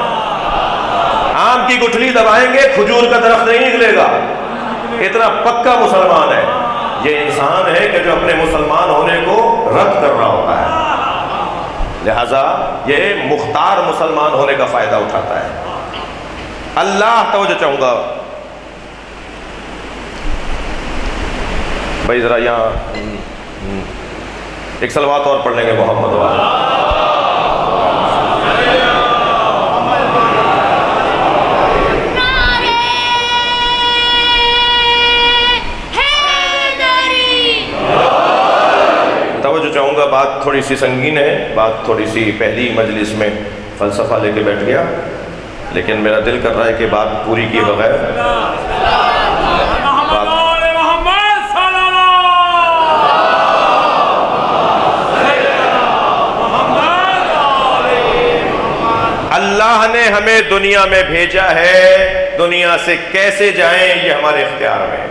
Speaker 1: آم کی گٹھلی دبائیں گے کھجور کا درخت نہیں نکلے گا، اتنا پکا مسلمان ہے۔ یہ انسان ہے کہ جو اپنے مسلمان ہونے کو رد کر رہا ہوتا ہے، لہذا یہ مختار مسلمان ہونے کا فائدہ اٹھاتا ہے۔ اللہ توجہ چاہوں گا بھائی، ذرا یہاں ایک صلوات اور پڑھ لیں گے محمد والا۔ توجہ چاہوں گا، بات تھوڑی سی سنگین ہے، بات تھوڑی سی پہلی مجلس میں فلسفہ لے کے بیٹھ گیا، لیکن میرا دل کر رہا ہے کہ بات پوری کیے بغیر اللہ نے ہمیں دنیا میں بھیجا ہے، دنیا سے کیسے جائیں یہ ہمارے اختیار میں ہے۔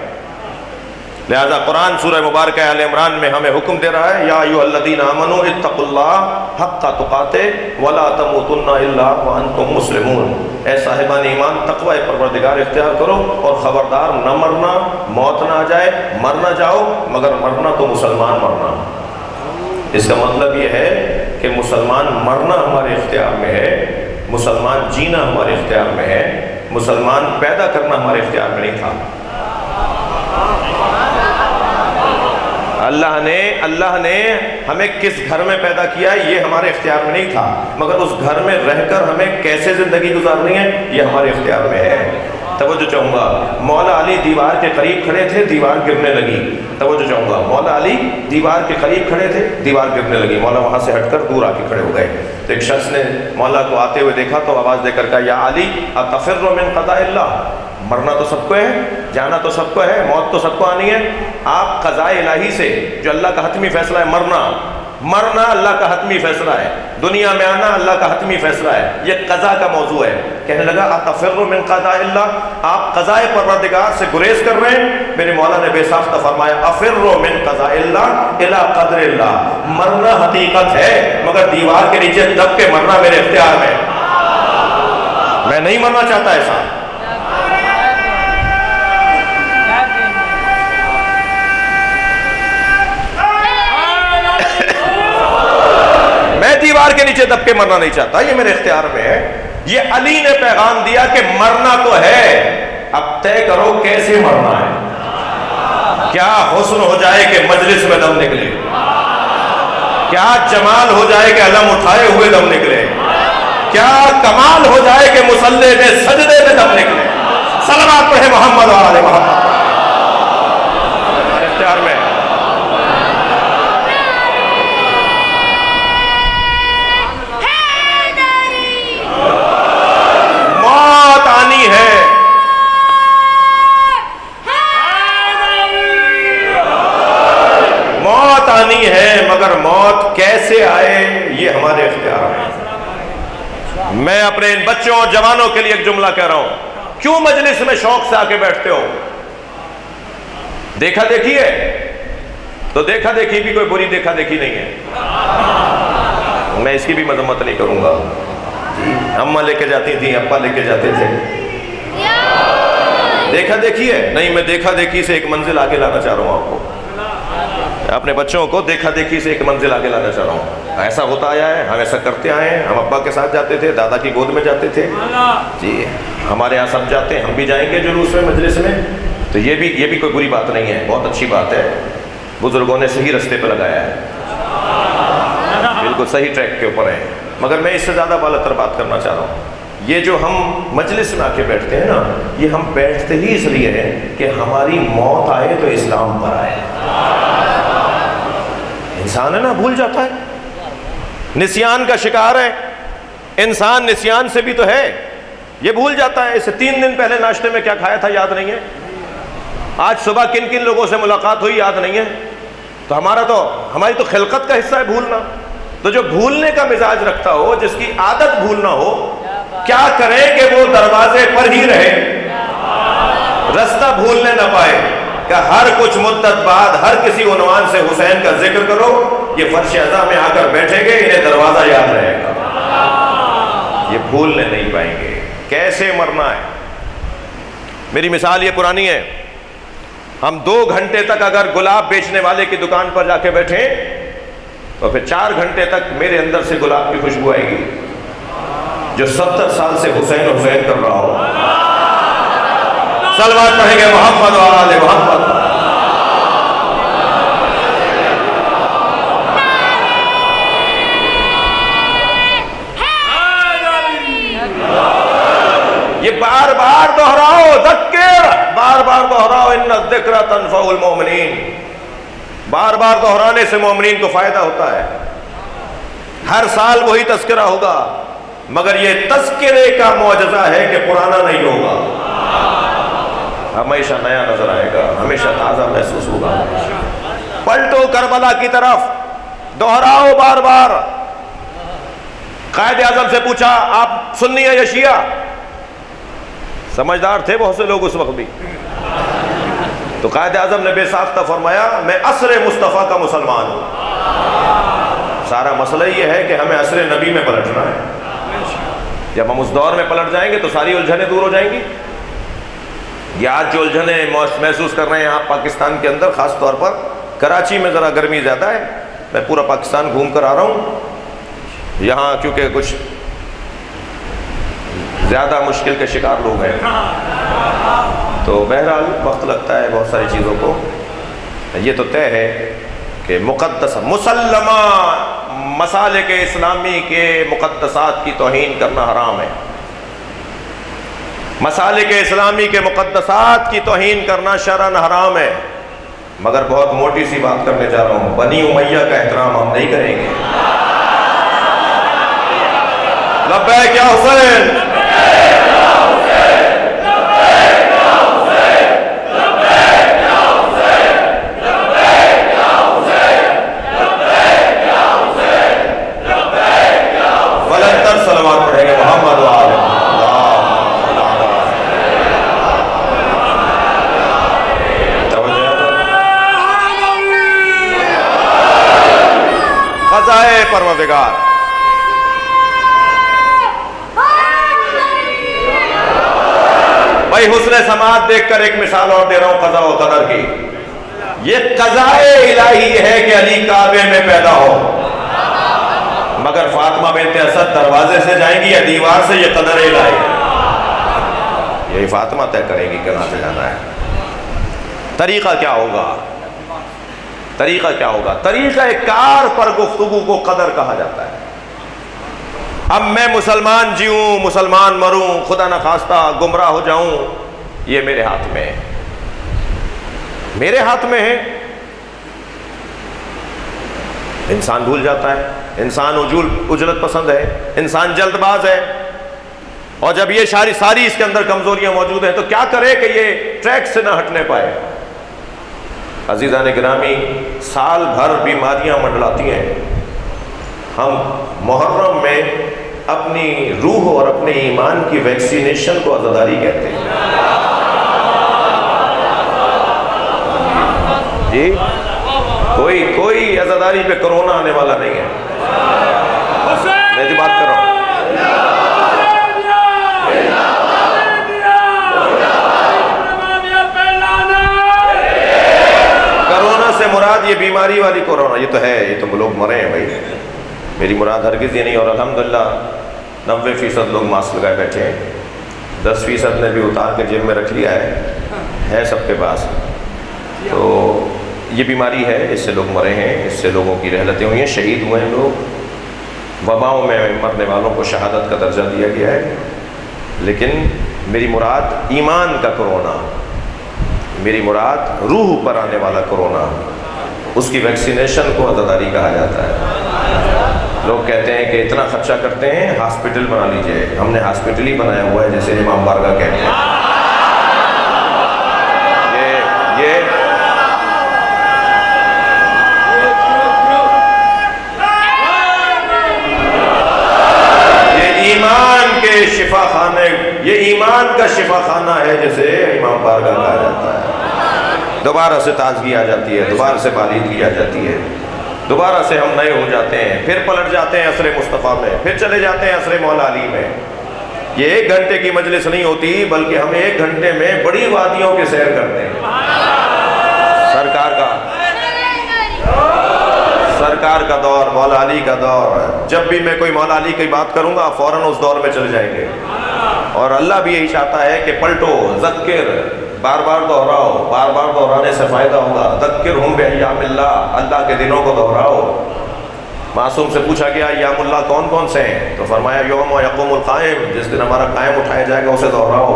Speaker 1: لہذا قرآن سورہ مبارکہ آل عمران میں ہمیں حکم دے رہا ہے، یا ایھا الذین آمنوا اتقوا اللہ حق تقاتہ ولا تموتن الا وانتم مسلمون۔ اے صاحبان ایمان تقوی پروردگار اختیار کرو اور خبردار نہ مرنا، موت نہ آ جائے، مر نہ جاؤ مگر مرنا تو مسلمان مرنا۔ اس کا مطلب یہ ہے کہ مسلمان مرنا ہمارے اختیار میں ہے، مسلمان جینا ہمارے اختیار میں ہے، مسلمان پیدا کرنا ہمارے اختیار میں نہیں تھا۔ اللہ نے ہمیں کس گھر میں پیدا کیا ہے یہ ہمارے اختیار میں نہیں تھا، مگر اس گھر میں رہ کر ہمیں کیسے زندگی گزارنی ہے یہ ہمارے اختیار میں ہے۔ توجہ چاہوں گا، مولا علی دیوار کے قریب کھڑے تھے، دیوار گرنے لگی۔ توجہ چاہوں گا، مولا علی دیوار کے قریب کھڑے تھے، دیوار گرنے لگی، مولا وہاں سے ہٹ کر دور آ کے کھڑے ہو گئے۔ تو ایک شخص نے مولا کو آتے ہوئے دیکھا تو آواز دے کر کہا، یا علی اتفر من قضاء اللہ، مرنا تو سب کو ہے، جانا تو سب کو ہے، موت تو سب کو آنی ہے، آپ قضاء الہی سے جو اللہ کا حتمی فیصلہ ہے، مرنا اللہ کا حتمی فیصلہ ہے، دنیا میں آنا اللہ کا حتمی فیصلہ ہے، یہ قضاء کا موضوع ہے۔ کہنے لگا اتفر من قضاء اللہ، آپ قضاء پروردگار سے گریز کر رہے ہیں؟ میرے مولا نے بے ساختہ فرمایا، افر من قضاء اللہ الی قدر اللہ، مرنا حقیقت ہے مگر دیوار کے نیچے دب کے مرنا میرے اختیار میں، میں نہیں مرنا چاہتا ایسا۔ میں دیوار کے نیچے دب کے مرنا نہیں چاہتا، یہ میرے اختیار میں ہے۔ یہ علی نے پیغام دیا کہ مرنا تو ہے، اب طے کرو کیسے مرنا ہے۔ کیا حسن ہو جائے کہ مجلس میں دم نکلے، کیا جمال ہو جائے کہ علم اٹھائے ہوئے دم نکلے، کیا کمال ہو جائے کہ مصلی میں سجدے میں دم نکلے۔ صلوات پڑھے محمد و آل محمد، اختیار میں ہے۔ موت آنی ہے، موت آنی ہے مگر موت کیسے آئے یہ ہمارے اختیار میں۔ میں اپنے ان بچوں اور جوانوں کے لیے ایک جملہ کہہ رہا ہوں، کیوں مجلس میں شوق سے آ کے بیٹھتے ہو؟ دیکھا دیکھی ہے تو دیکھا دیکھی بھی کوئی بری دیکھا دیکھی نہیں ہے، میں اس کی بھی مذمت نہیں کروں گا۔ اماں لے کے جاتی تھیں، ابا لے کے جاتے تھے، دیکھا دیکھی ہے نہیں، میں دیکھا دیکھی سے ایک منزل آگے لانا چاہ رہا ہوں آپ کو، اپنے بچوں کو دیکھا دیکھی سے ایک منزل آگے لانا چاہ رہا ہوں۔ ایسا ہوتا آیا ہے، ہم ایسا کرتے آئے ہیں، ہم ابا کے ساتھ جاتے تھے، دادا کی گود میں جاتے تھے، جی ہمارے یہاں سب جاتے ہیں، ہم بھی جائیں گے جلوس میں مجلس میں، تو یہ بھی کوئی بری بات نہیں ہے، بہت اچھی بات ہے، بزرگوں نے صحیح رستے پہ لگایا ہے، بالکل صحیح ٹریک کے اوپر ہیں۔ مگر میں اس سے زیادہ بالا تر بات کرنا چاہ رہا ہوں. یہ جو ہم مجلس میں آ کے بیٹھتے ہیں نا، یہ ہم بیٹھتے ہی اس لیے ہیں کہ ہماری موت آئے تو اسلام پر آئے. انسان ہے نا، بھول جاتا ہے، نسیان کا شکار ہے انسان. نسیان سے بھی تو ہے، یہ بھول جاتا ہے. اسے 3 دن پہلے ناشتے میں کیا کھایا تھا یاد نہیں ہے، آج صبح کن کن لوگوں سے ملاقات ہوئی یاد نہیں ہے. تو ہماری تو خلقت کا حصہ ہے بھولنا. تو جو بھولنے کا مزاج رکھتا ہو، جس کی عادت بھولنا ہو، کیا کرے کہ وہ دروازے پر ہی رہے، رستہ بھولنے نہ پائے. کہ ہر کچھ مدت بعد ہر کسی عنوان سے حسین کا ذکر کرو، یہ فرش اعظم میں آ کر بیٹھیں گے، انہیں دروازہ یاد رہے گا، یہ بھولنے نہیں پائیں گے. کیسے مرنا ہے؟ میری مثال یہ پرانی ہے. ہم 2 گھنٹے تک اگر گلاب بیچنے والے کی دکان پر جا کے بیٹھیں تو پھر 4 گھنٹے تک میرے اندر سے گلاب کی خوشبو آئے گی. جو 70 سال سے حسین حسین کر رہا ہو، صلوات پڑھیں گے محمد و آل محمد. یہ بار بار دہراؤ، ذکر، بار بار دہراؤ، ان الذکر تنفع المؤمنین. بار بار دہرانے سے مومنین کو فائدہ ہوتا ہے. ہر سال وہی تذکرہ ہوگا، مگر یہ تذکرے کا معجزہ ہے کہ پرانا نہیں ہوگا، ہمیشہ نیا نظر آئے گا، ہمیشہ تازہ محسوس ہوگا. پلٹو کربلا کی طرف، دہراؤ بار بار. قائد اعظم سے پوچھا آپ سنی ہے یا شیعہ؟ سمجھدار تھے بہت سے لوگ اس وقت بھی. تو قائد اعظم نے بے ساختہ فرمایا میں عصر مصطفیٰ کا مسلمان ہوں. سارا مسئلہ یہ ہے کہ ہمیں عصر نبی میں پلٹنا ہے. جب ہم اس دور میں پلٹ جائیں گے تو ساری الجھنیں دور ہو جائیں گی. یہ آج جو الجھنیں محسوس کر رہے ہیں آپ پاکستان کے اندر، خاص طور پر کراچی میں ذرا گرمی زیادہ ہے. میں پورا پاکستان گھوم کر آ رہا ہوں. یہاں کیونکہ کچھ زیادہ مشکل کے شکار لوگ ہیں، تو بہرحال وقت لگتا ہے بہت ساری چیزوں کو. یہ تو طے ہے کہ مقدس مسلمہ مسالک اسلامی کے مقدسات کی توہین کرنا حرام ہے. مسالک اسلامی کے مقدسات کی توہین کرنا شرعاً حرام ہے. مگر بہت موٹی سی بات کرنے جا رہا ہوں، بنی امیہ کا احترام ہم نہیں کریں گے. لبیک یا حسین، پروردگار. بھائی حسن سماعت دیکھ کر ایک مثال اور دے رہا ہوں قضا و قدر کی. یہ قضاء الہی ہے کہ علی کعبے میں پیدا ہو، مگر فاطمہ بنت اسد دروازے سے جائیں گی یا دیوار سے، یہ قدر الہی ہے. یہی فاطمہ طے کرے گی کہاں سے جانا ہے. طریقہ کیا ہوگا؟ طریقہ کیا ہوگا؟ طریقہ کار پر گفتگو کو قدر کہا جاتا ہے. اب میں مسلمان جیوں، مسلمان مروں، خدا نخواستہ گمراہ ہو جاؤں، یہ میرے ہاتھ میں ہے، میرے ہاتھ میں ہے. انسان بھول جاتا ہے، انسان عجلت پسند ہے، انسان جلد باز ہے. اور جب یہ ساری اس کے اندر کمزوریاں موجود ہیں تو کیا کرے کہ یہ ٹریک سے نہ ہٹنے پائے. عزیزان گرامی، سال بھر بیماریاں منڈلاتی ہیں. ہم محرم میں اپنی روح اور اپنے ایمان کی ویکسینیشن کو عزاداری کہتے ہیں. جی کوئی عزاداری پہ کرونا آنے والا نہیں ہے. میں جو بات کر رہا ہوں، کرونا سے مراد یہ بیماری والی کورونا، یہ تو ہے، یہ تو لوگ مرے ہیں بھائی. میری مراد ہرگز یہ نہیں. اور الحمدللہ 90% لوگ ماسک لگائے بیٹھے ہیں. 10% نے بھی اتار کے جیب میں رکھ لیا ہے سب کے پاس. تو یہ بیماری ہے، اس سے لوگ مرے ہیں، اس سے لوگوں کی رحلتیں ہوئی ہیں، شہید ہوئے ہیں لوگ. وباؤں میں مرنے والوں کو شہادت کا درجہ دیا گیا ہے، لیکن میری مراد ایمان کا کرونا، میری مراد روح پر آنے والا کرونا، اس کی ویکسینیشن کو عزاداری کہا جاتا ہے۔ لوگ کہتے ہیں کہ اتنا خرچہ کرتے ہیں، ہاسپٹل بنا لیجئے۔ ہم نے ہاسپٹل ہی بنایا ہوا ہے، جیسے امام بارگاہ کہتے ہیں۔ یہ ایمان کے شفا خانے، یہ ایمان کا شفا خانہ ہے جسے امام بارگاہ کہا جاتا ہے۔ دوبارہ سے تازگی آ جاتی ہے، دوبارہ سے بالیدگی آ جاتی ہے، دوبارہ سے ہم نئے ہو جاتے ہیں، پھر پلٹ جاتے ہیں عصر مصطفیٰ میں، پھر چلے جاتے ہیں عصر مولا علی میں۔ یہ 1 گھنٹے کی مجلس نہیں ہوتی، بلکہ ہم 1 گھنٹے میں بڑی وادیوں کے سیر کرتے ہیں۔ سرکار کا دور، مولا علی کا دور، جب بھی میں کوئی مولا علی کی بات کروں گا فوراً اس دور میں چلے جائیں گے۔ اور اللہ بھی یہی چاہتا ہے کہ پلٹو، ذکر، بار بار دہراؤ، بار بار دہرانے سے فائدہ ہوگا۔ ذکرہم بایام اللہ، اللہ کے دنوں کو دہراؤ۔ معصوم سے پوچھا گیا ایام اللہ کون کون سے ہیں؟ تو فرمایا یوم یقوم القائم، جس دن ہمارا قائم اٹھایا جائے گا اسے دہراؤ۔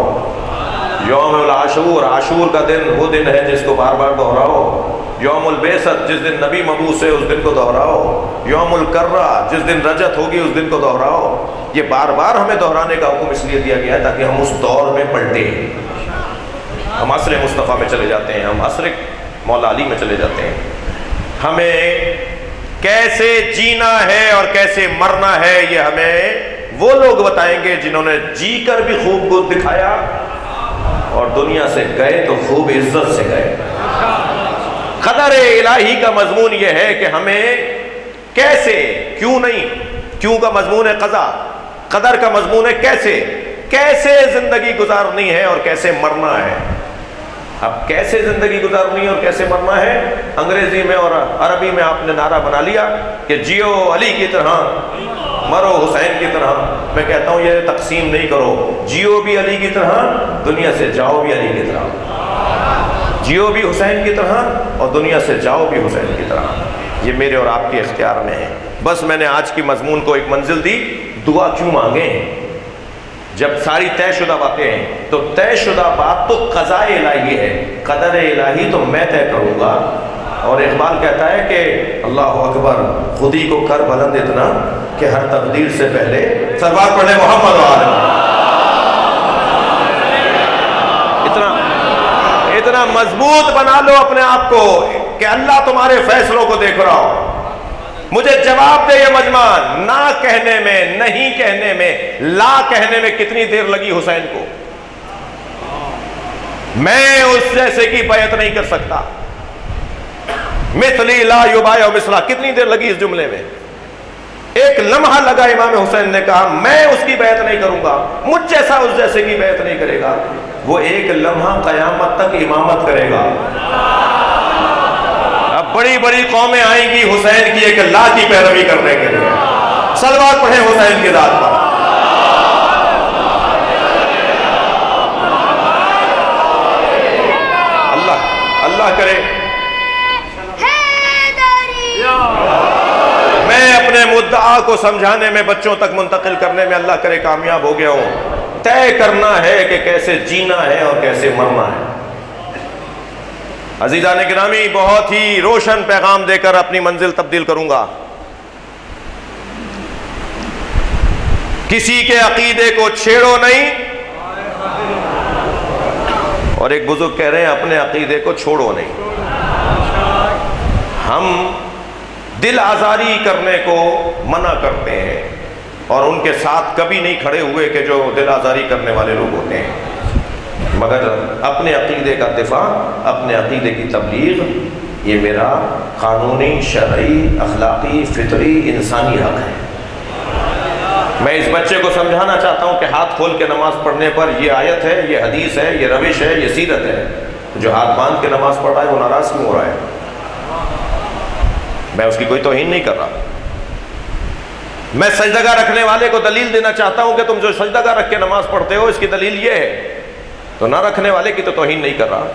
Speaker 1: یوم العاشور، عاشور کا دن وہ دن ہے جس کو بار بار دہراؤ۔ یوم البعثت، جس دن نبی مبعوث ہے اس دن کو دہراؤ۔ یوم الکرہ، جس دن رجت ہوگی اس دن کو دہراؤ۔ یہ بار بار ہمیں دہرانے کا حکم اس لیے دیا گیا ہے تاکہ ہم اس دور میں پلٹیں، ہم عصر مصطفیٰ میں چلے جاتے ہیں، ہم عصر مولا علی میں چلے جاتے ہیں۔ ہمیں کیسے جینا ہے اور کیسے مرنا ہے یہ ہمیں وہ لوگ بتائیں گے جنہوں نے جی کر بھی خوب کچھ دکھایا اور دنیا سے گئے تو خوب عزت سے گئے۔ قدر الہی کا مضمون یہ ہے کہ ہمیں کیسے، کیوں نہیں، کیوں کا مضمون ہے قضا، قدر کا مضمون ہے کیسے زندگی گزارنی ہے اور کیسے مرنا ہے۔ اب کیسے زندگی گزارنی ہے اور کیسے مرنا ہے، انگریزی میں اور عربی میں آپ نے نعرہ بنا لیا کہ جیو علی کی طرح، مرو حسین کی طرح۔ میں کہتا ہوں یہ تقسیم نہیں کرو، جیو بھی علی کی طرح، دنیا سے جاؤ بھی علی کی طرح۔ جیو بھی حسین کی طرح اور دنیا سے جاؤ بھی حسین کی طرح۔ یہ میرے اور آپ کے اختیار میں ہے۔ بس میں نے آج کی مضمون کو ایک منزل دی، دعا کیوں مانگیں؟ جب ساری طے شدہ باتیں ہیں تو طے شدہ بات تو قضاء الہی ہے، قدر الہی تو میں طے کروں گا۔ اور اقبال کہتا ہے کہ اللہ اکبر، خودی کو کر بلند اتنا کہ ہر تقدیر سے پہلے سرور پڑھے محمد وآلہ۔ اتنا مضبوط بنا لو اپنے آپ کو کہ اللہ تمہارے فیصلوں کو دیکھ رہا ہو۔ مجھے جواب دے یہ مجمع، نہ کہنے میں، نہیں کہنے میں، لا کہنے میں کتنی دیر لگی حسین کو؟ میں اس جیسے کی بیعت نہیں کر سکتا، مثلی لا یبایع مثلا، کتنی دیر لگی اس جملے میں؟ ایک لمحہ لگا امام حسین نے کہا میں اس کی بیعت نہیں کروں گا، مجھ جیسا اس جیسے کی بیعت نہیں کرے گا۔ وہ ایک لمحہ قیامت تک امامت کرے گا۔ اب بڑی بڑی قومیں آئیں گی حسین کی ایک لا کی پیروی کرنے کے لیے۔ صلوات پڑھیں حسین کی ذات پر۔ اللہ کرے میں اپنے مدعا کو سمجھانے میں، بچوں تک منتقل کرنے میں اللہ کرے کامیاب ہو گیا ہوں۔ طے کرنا ہے کہ کیسے جینا ہے اور کیسے مرنا ہے۔ عزیزان گرامی، بہت ہی روشن پیغام دے کر اپنی منزل تبدیل کروں گا۔ کسی کے عقیدے کو چھیڑو نہیں، اور ایک بزرگ کہہ رہے ہیں اپنے عقیدے کو چھوڑو نہیں۔ ہم دل آزاری کرنے کو منع کرتے ہیں اور ان کے ساتھ کبھی نہیں کھڑے ہوئے کہ جو دل آزاری کرنے والے لوگ ہوتے ہیں، مگر اپنے عقیدے کا دفاع، اپنے عقیدے کی تبلیغ، یہ میرا قانونی، شرعی، اخلاقی، فطری، انسانی حق ہے۔ میں اس بچے کو سمجھانا چاہتا ہوں کہ ہاتھ کھول کے نماز پڑھنے پر یہ آیت ہے، یہ حدیث ہے، یہ روش ہے، یہ سیرت ہے۔ جو ہاتھ باندھ کے نماز پڑھ رہا ہے وہ ناراض کیوں ہو رہا ہے؟ میں اس کی کوئی توہین نہیں کر رہا۔ میں سجدگاہ رکھنے والے کو دلیل دینا چاہتا ہوں کہ تم جو سجدگاہ رکھ کے نماز پڑھتے ہو اس کی دلیل یہ ہے، تو نہ رکھنے والے کی تو توہین نہیں کر رہا۔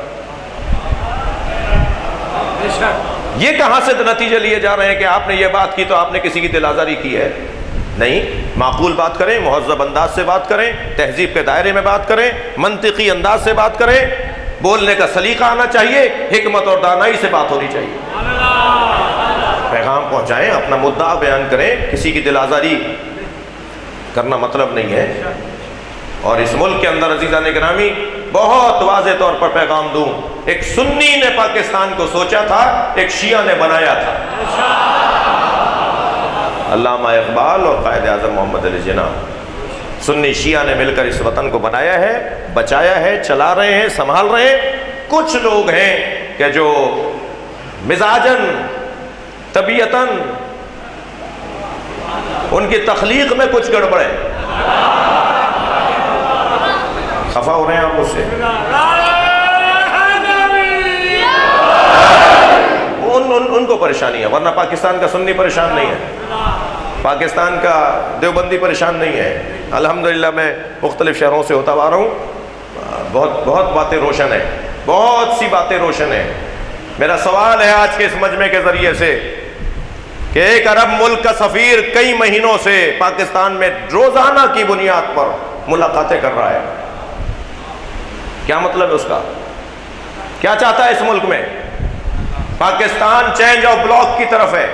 Speaker 1: یہ کہاں سے نتیجے لیے جا رہے ہیں کہ آپ نے یہ بات کی تو آپ نے کسی کی دل آزاری کی ہے؟ نہیں، معقول بات کریں، مہذب انداز سے بات کریں، تہذیب کے دائرے میں بات کریں، منطقی انداز سے بات کریں، بولنے کا سلیقہ آنا چاہیے، حکمت اور دانائی سے بات ہونی چاہیے، پیغام پہنچائیں، اپنا مدعا بیان کریں، کسی کی دل آزاری کرنا مطلب نہیں ہے۔ اور اس ملک کے اندر عزیزان گرامی بہت واضح طور پر پیغام دوں، ایک سنی نے پاکستان کو سوچا تھا، ایک شیعہ نے بنایا تھا۔ علامہ اقبال اور قائد اعظم محمد علی جناح، سنی شیعہ نے مل کر اس وطن کو بنایا ہے، بچایا ہے، چلا رہے ہیں، سنبھال رہے ہیں۔ کچھ لوگ ہیں کہ جو مزاجاً، طبیعتاً، ان کی تخلیق میں کچھ گڑبڑ ہے۔ خفا ہو رہے ہیں آپ مجھ سے؟ ان کو پریشانی ہے، ورنہ پاکستان کا سنی پریشان نہیں ہے، پاکستان کا دیوبندی پریشان نہیں ہے۔ الحمدللہ میں مختلف شہروں سے ہوتا آ رہا ہوں، بہت باتیں روشن ہیں، بہت سی باتیں روشن ہیں۔ میرا سوال ہے آج کے اس مجمع کے ذریعے سے کہ ایک عرب ملک کا سفیر کئی مہینوں سے پاکستان میں روزانہ کی بنیاد پر ملاقاتیں کر رہا ہے، کیا مطلب ہے اس کا؟ کیا چاہتا ہے اس ملک میں؟ پاکستان چینج آف بلاک کی طرف ہے،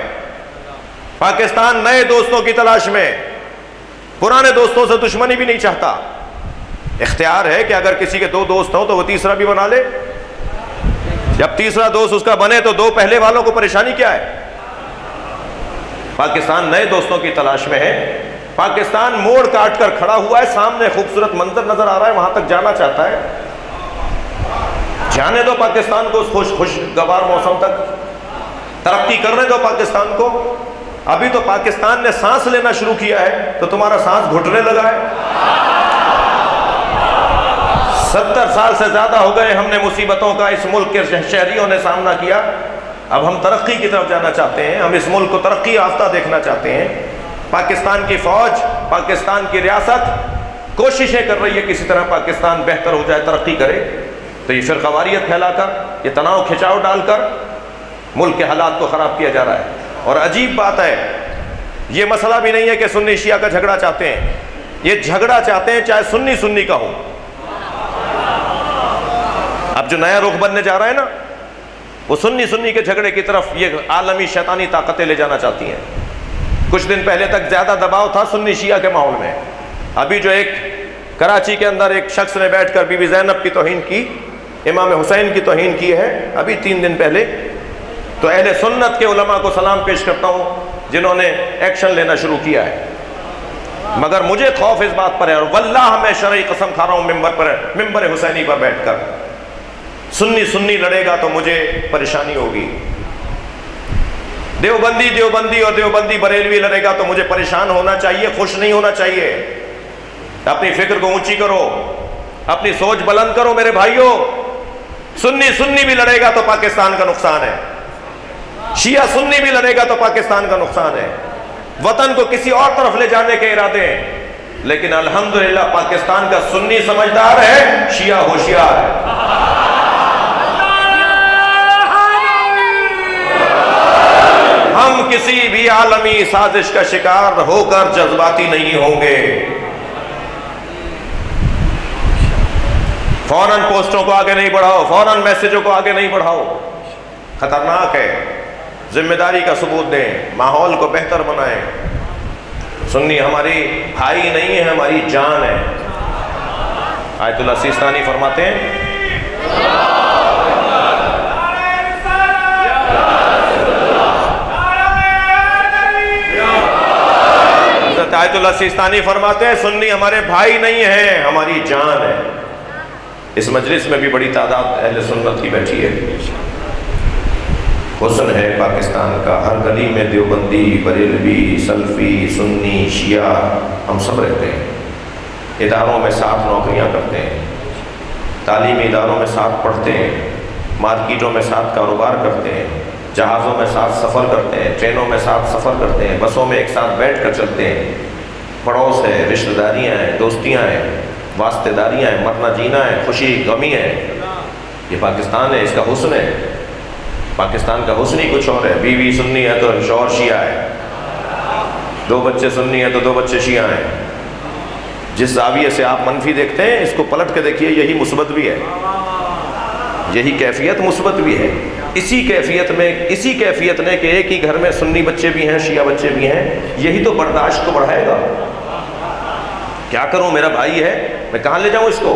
Speaker 1: پاکستان نئے دوستوں کی تلاش میں، پرانے دوستوں سے دشمنی بھی نہیں چاہتا۔ اختیار ہے کہ اگر کسی کے 2 دوست ہوں تو وہ تیسرا بھی بنا لے، جب تیسرا دوست اس کا بنے تو 2 پہلے والوں کو پریشانی کیا ہے؟ پاکستان نئے دوستوں کی تلاش میں ہے، پاکستان موڑ کاٹ کر کھڑا ہوا ہے، سامنے خوبصورت منظر نظر آ رہا ہے، وہاں تک جانا چاہتا ہے۔ جانے دو پاکستان کو اس خوشگوار موسم تک، ترقی کرنے دو پاکستان کو۔ ابھی تو پاکستان نے سانس لینا شروع کیا ہے تو تمہارا سانس گھٹنے لگا ہے۔ 70 سال سے زیادہ ہو گئے ہم نے مصیبتوں کا اس ملک کے شہریوں نے سامنا کیا، اب ہم ترقی کی طرف جانا چاہتے ہیں، ہم اس ملک کو ترقی یافتہ دیکھنا چاہتے ہیں۔ پاکستان کی فوج، پاکستان کی ریاست کوششیں کر رہی ہے کسی طرح پاکستان بہتر ہو جائے، ترقی کرے، تو یہ فرقواریت پھیلا کر، یہ تناؤ کھچاؤ ڈال کر ملک کے حالات کو خراب کیا جا رہا ہے۔ اور عجیب بات ہے، یہ مسئلہ بھی نہیں ہے کہ سنی شیعہ کا جھگڑا چاہتے ہیں، یہ جھگڑا چاہتے ہیں چاہے سنی سنی کا ہو۔ اب جو نیا رخ بننے جا رہا ہے نا، وہ سنی سنی کے جھگڑے کی طرف یہ عالمی شیطانی طاقتیں لے جانا چاہتی ہیں۔ کچھ دن پہلے تک زیادہ دباؤ تھا سنی شیعہ کے ماحول میں، ابھی جو ایک کراچی کے اندر ایک شخص نے بیٹھ کر بی بی زینب کی توہین کی، امام حسین کی توہین کی ہے ابھی 3 دن پہلے، تو اہل سنت کے علماء کو سلام پیش کرتا ہوں جنہوں نے ایکشن لینا شروع کیا ہے۔ مگر مجھے خوف اس بات پر ہے، اور واللہ میں شرعی قسم کھا رہا ہوں ممبر حسینی پر بیٹھ کر، سنی سنی لڑے گا تو مجھے پریشانی ہوگی، دیوبندی اور دیوبندی بریلوی لڑے گا تو مجھے پریشان ہونا چاہیے، خوش نہیں ہونا چاہیے۔ اپنی فکر کو اونچی کرو، اپنی سوچ بلند کرو میرے بھائیوں۔ سنی بھی لڑے گا تو پاکستان کا نقصان ہے، شیعہ سنی بھی لڑے گا تو پاکستان کا نقصان ہے، وطن کو کسی اور طرف لے جانے کے ارادے ہیں، لیکن الحمدللہ پاکستان کا سنی سمجھدار ہے، شیعہ ہوشیار ہے۔ ہم کسی بھی عالمی سازش کا شکار ہو کر جذباتی نہیں ہوں گے، فوراً پوسٹوں کو آگے نہیں بڑھاؤ، فوراً میسجوں کو آگے نہیں بڑھاؤ، خطرناک ہے۔ ذمہ داری کا ثبوت دیں، ماحول کو بہتر بنائیں۔ سنی ہماری بھائی نہیں ہے، ہماری جان ہے۔ آیت اللہ سیستانی فرماتے ہیں آیت اللہ سیستانی فرماتے ہیں سنی ہمارے بھائی نہیں ہیں، ہماری جان ہے۔ اس مجلس میں بھی بڑی تعداد اہل سنت کی بیٹھی ہے۔ حسن ہے پاکستان کا، ہر گلی میں دیوبندی، بریلوی، سلفی، سنی، شیعہ ہم سب رہتے ہیں، اداروں میں ساتھ نوکریاں کرتے ہیں، تعلیمی اداروں میں ساتھ پڑھتے ہیں، مارکیٹوں میں ساتھ کاروبار کرتے ہیں، جہازوں میں ساتھ سفر کرتے ہیں، ٹرینوں میں ساتھ سفر کرتے ہیں، بسوں میں ایک ساتھ بیٹھ کر چلتے ہیں۔ پڑوس ہے، رشتہ داریاں ہیں، دوستیاں ہیں، واسطے داریاں ہیں، مرنا جینا ہے، خوشی غمی ہے۔ یہ پاکستان ہے، اس کا حسن ہے۔ پاکستان کا حسن ہی کچھ اور ہے، بیوی سنی ہے تو شوہر شیعہ ہے، 2 بچے سنی ہیں تو 2 بچے شیعہ ہیں. جس زاویے سے آپ منفی دیکھتے ہیں اس کو پلٹ کے دیکھیے یہی مثبت بھی ہے, یہی کیفیت مثبت بھی ہے. اسی کیفیت نے کہ ایک ہی گھر میں سنی بچے بھی ہیں شیعہ بچے بھی ہیں, یہی تو برداشت کو بڑھائے گا. کیا کروں, میرا بھائی ہے, میں کہاں لے جاؤں اس کو؟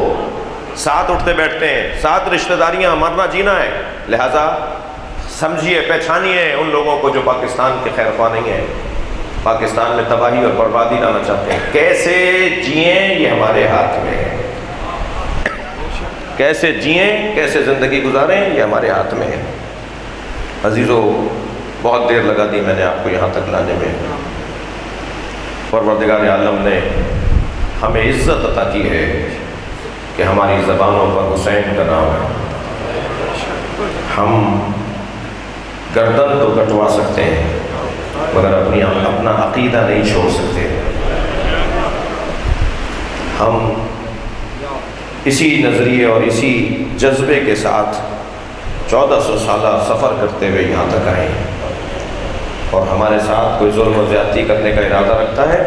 Speaker 1: ساتھ اٹھتے بیٹھتے ہیں, ساتھ رشتہ داریاں, مرنا جینا ہے. لہٰذا سمجھیے, پہچانیے ان لوگوں کو جو پاکستان کے خیر خواہ نہیں ہیں, پاکستان میں تباہی اور بربادی لانا چاہتے ہیں. کیسے جئیں یہ ہمارے ہاتھ میں ہے. کیسے جئیں, کیسے زندگی گزاریں یہ ہمارے ہاتھ میں ہے. عزیزو, بہت دیر لگا دی میں نے آپ کو یہاں تک لانے میں. پروردگار عالم نے ہمیں عزت عطا کی ہے کہ ہماری زبانوں پر حسین کا نام ہے. ہم گردن تو کٹوا سکتے ہیں مگر اپنا عقیدہ نہیں چھوڑ سکتے. ہم اسی نظریے اور اسی جذبے کے ساتھ 1400 سالہ سفر کرتے ہوئے یہاں تک آئے ہیں, اور ہمارے ساتھ کوئی ظلم و زیادتی کرنے کا ارادہ رکھتا ہے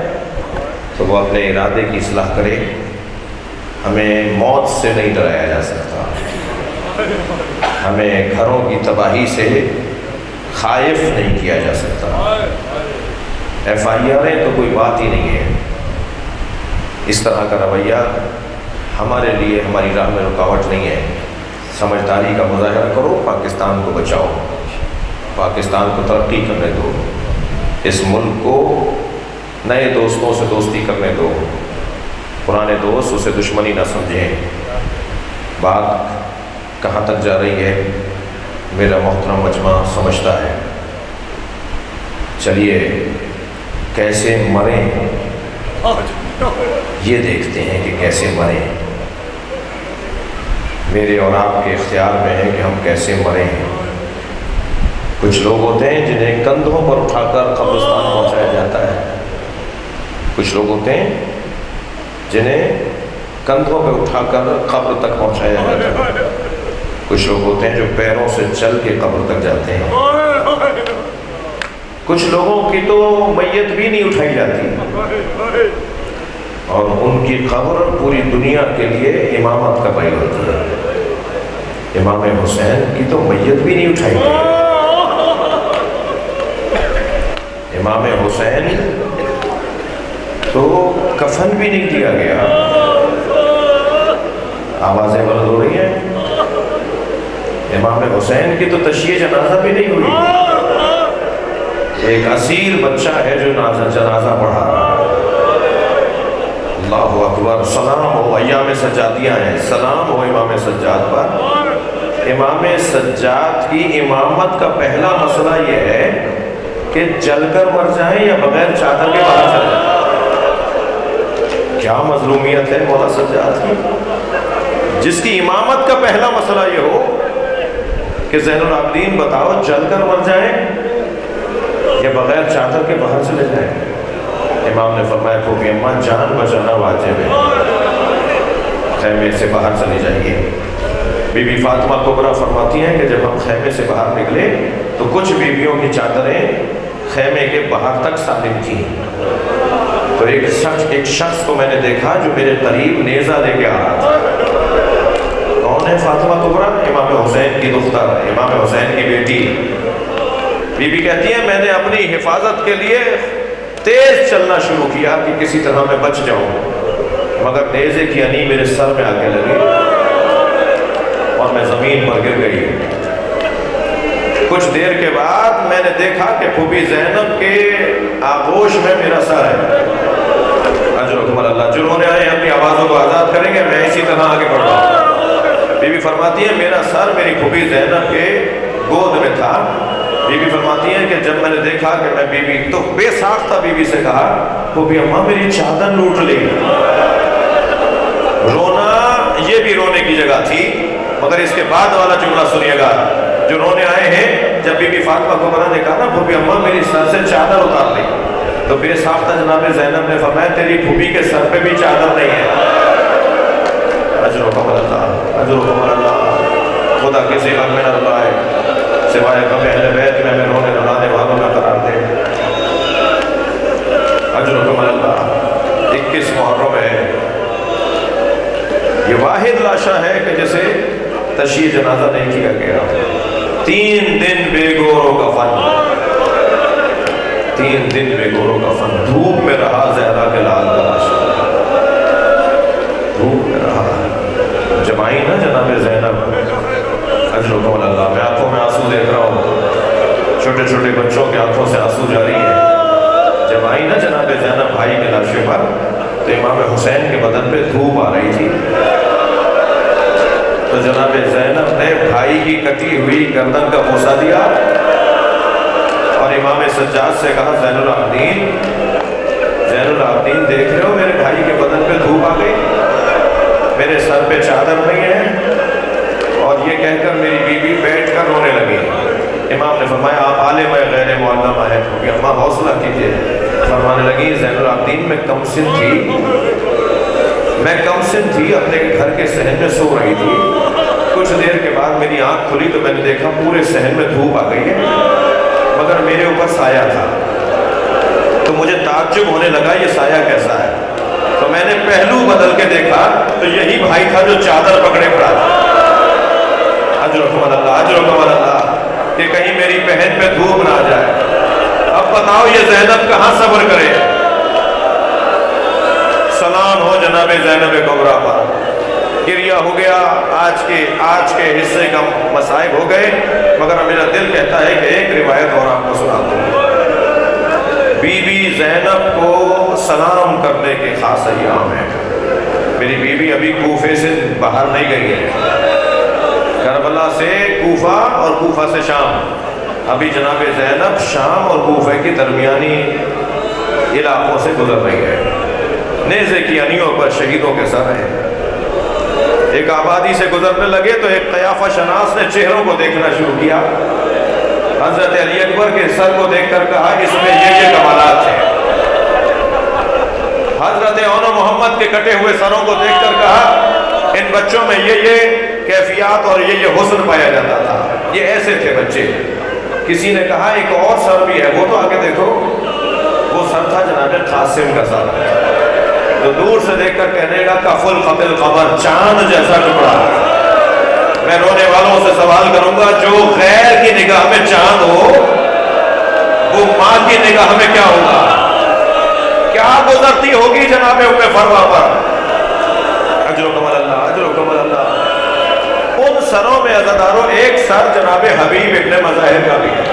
Speaker 1: تو وہ اپنے ارادے کی اصلاح کرے. ہمیں موت سے نہیں ڈرایا جا سکتا, ہمیں گھروں کی تباہی سے خائف نہیں کیا جا سکتا. FIR تو کوئی بات ہی نہیں ہے. اس طرح کا رویہ ہمارے لیے ہماری راہ میں رکاوٹ نہیں ہے. سمجھداری کا مظاہرہ کرو, پاکستان کو بچاؤ, پاکستان کو ترقی کرنے دو, اس ملک کو نئے دوستوں سے دوستی کرنے دو, پرانے دوست اسے دشمنی نہ سمجھیں. بات کہاں تک جا رہی ہے میرا محترم مجمع سمجھتا ہے. چلیے کیسے مریں یہ دیکھتے ہیں کہ کیسے مریں. میرے اور آپ کے اختیار میں ہے کہ ہم کیسے مریں. کچھ لوگ ہوتے ہیں جنہیں کندھوں پر اٹھا کر قبرستان پہنچایا جاتا ہے. کچھ لوگ ہوتے ہیں جنہیں کندھوں پہ اٹھا کر قبر تک پہنچایا جاتا ہے. کچھ لوگ ہوتے ہیں جو پیروں سے چل کے قبر تک جاتے ہیں. کچھ لوگوں کی تو میت بھی نہیں اٹھائی جاتی اور ان کی قبر پوری دنیا کے لیے امامت کا باعث ہوتی ہے. امام حسین کی تو میت بھی نہیں اٹھائی گئی. امام حسین تو کفن بھی نہیں دیا گیا. آوازیں بلند ہو رہی ہیں. امام حسین کی تو تشییع جنازہ بھی نہیں ہوئی. ایک اسیر بچہ ہے جو جنازہ پڑھا رہا ہے. اللہ اکبر. سلام ہو, ایام سجادیاں ہیں, سلام ہو امام سجاد پر. امام سجاد کی امامت کا پہلا مسئلہ یہ ہے کہ جل کر مر جائیں یا بغیر چادر کے باہر چل جائیں. کیا مظلومیت ہے مولا سجاد کی, جس کی امامت کا پہلا مسئلہ یہ ہو کہ زین العابدین بتاؤ جل کر مر جائیں یا بغیر چادر کے باہر چلے جائیں. امام نے فرمایا پھوپھی اماں جان بچانا واجب ہے, خیمے سے باہر چلی جائیے. بی بی فاطمہ کبریٰ فرماتی ہیں کہ جب ہم خیمے سے باہر نکلے تو کچھ بیویوں کی چادریں خیمے کے باہر تک سالم تھیں. تو ایک شخص کو میں نے دیکھا جو میرے قریب نیزہ لے کے آ رہا تھا. کون ہے فاطمہ کبریٰ؟ امام حسین کی دختر, امام حسین کی بیٹی. بی بی کہتی ہے میں نے اپنی حفاظت کے لیے تیز چلنا شروع کیا کہ کسی طرح میں بچ جاؤں, مگر نیزے کی انی میرے سر میں آ کے لگی اور میں زمین پر گر گئی. کچھ دیر کے بعد میں نے دیکھا کہ پھوپھی زینب کے آغوش میں میرا سر ہے. اجرکم اللہ. جو رونے آئے اپنی آوازوں کو آزاد کریں گے, میں اسی طرح آگے بڑھ رہا ہوں. بی بی فرماتی ہے میرا سر میری پھوپھی زینب کے گود میں تھا. بی بی فرماتی ہے کہ جب میں نے دیکھا کہ میں بی بی تو بے ساختہ بی بی سے کہا پھوپھی اماں میری چادر لوٹ لی. رونا یہ بھی رونے کی جگہ تھی, مگر اس کے بعد والا جملہ سنیے گا. جو رونے آئے ہیں جب بی بی فاطمہ کبریٰ نے کہا نا پھوپھی اماں میری سر سے چادر اتار لی, تو بے ساختہ جناب زینب نے فرمایا تیری پھوپھی کے سر پہ بھی چادر نہیں ہے. اجرکم اللہ, اجرکم اللہ. خدا کسی غم میں نہ رلائے سوائے غم اہل بیت میں رونے رلانے والوں میں قرار دے. اجرکم اللہ 21 محرم ہے، یہ واحد لاشا ہے کہ جسے تشییع جنازہ نہیں کیا گیا۔ 3 دن بے گور و کفن، 3 دن بے گور و کفن، دھوپ میں رہا زہرا کے لال کا لاشا، دھوپ میں رہا۔ جب آئی نا جناب زینب اجرکم اللہ، میں آنکھوں میں آنسو دیکھ رہا ہوں، چھوٹے چھوٹے بچوں کے آنکھوں سے آنسو جاری ہے۔ جب آئی نا جناب زینب بھائی کے لاشے پر، تو امام حسین کے بدن پہ دھوپ آ رہی تھی، تو جناب زینب نے بھائی کی کٹی ہوئی گردن کا بوسہ دیا اور امام سجاد سے کہا زین العابدین، زین العابدین دیکھ رہے ہو میرے بھائی کے بدن پہ دھوپ آ گئی، میرے سر پہ چادر نہیں ہے، اور یہ کہہ کر میری بیوی بیٹھ کر رونے لگی۔ امام نے فرمایا آپ عالم ہے غیر معلمہ ہے، کیونکہ اماں حوصلہ کیجئے۔ فرمانے لگی زین العابدین میں کم سن تھی، اپنے گھر کے صحن میں سو رہی تھی، کچھ دیر کے بعد میری آنکھ کھلی تو میں نے دیکھا پورے صحن میں دھوپ آ گئی ہے، مگر میرے اوپر سایہ تھا، تو مجھے تعجب ہونے لگا یہ سایہ کیسا ہے، تو میں نے پہلو بدل کے دیکھا تو یہی بھائی تھا جو چادر پکڑے پڑا تھا۔ اجرکم اللہ، اجرکم اللہ، کہ کہیں میری بہن پہ دھوپ نہ آ جائے۔ اب بتاؤ یہ زینب کہاں صبر کرے؟ سلام ہو جناب زینب کبریٰ پر، گریہ ہو گیا، آج کے حصے کا مصائب ہو گئے، مگر میرا دل کہتا ہے کہ ایک روایت اور آپ کو سنا دوں۔ بی بی زینب کو سلام کرنے کے خاص ایام ہیں۔ میری بیوی ابھی کوفے سے باہر نہیں گئی ہے، کربلا سے کوفہ اور کوفہ سے شام، ابھی جناب زینب شام اور کوفہ کی درمیانی علاقوں سے گزر رہی ہے، نیزے کی انیوں پر شہیدوں کے سر ہیں۔ ایک آبادی سے گزرنے لگے تو ایک قیافہ شناس نے چہروں کو دیکھنا شروع کیا، حضرت علی اکبر کے سر کو دیکھ کر کہا اس میں یہ کمالات ہیں، حضرت اونو محمد کے کٹے ہوئے سروں کو دیکھ کر کہا ان بچوں میں یہ کیفیات اور یہ حسن پایا جاتا تھا، یہ ایسے تھے بچے۔ کسی نے کہا ایک اور سر بھی ہے، وہ تو آگے دیکھو، وہ سر تھا جناب قاسم کا سر، تو دور سے دیکھ کر کہنے لگا کفل قتل قمر، چاند جیسا ٹکڑا۔ میں رونے والوں سے سوال کروں گا جو غیر کی نگاہ میں چاند ہو وہ ماں کی نگاہ میں کیا ہوگا؟ کیا گزرتی ہوگی جناب ام فروا پر؟ اجرکم اللہ، اجرکم اللہ۔ ان سروں میں عزاداروں ایک سر جناب حبیب ابن مظاہر کا بھی ہے،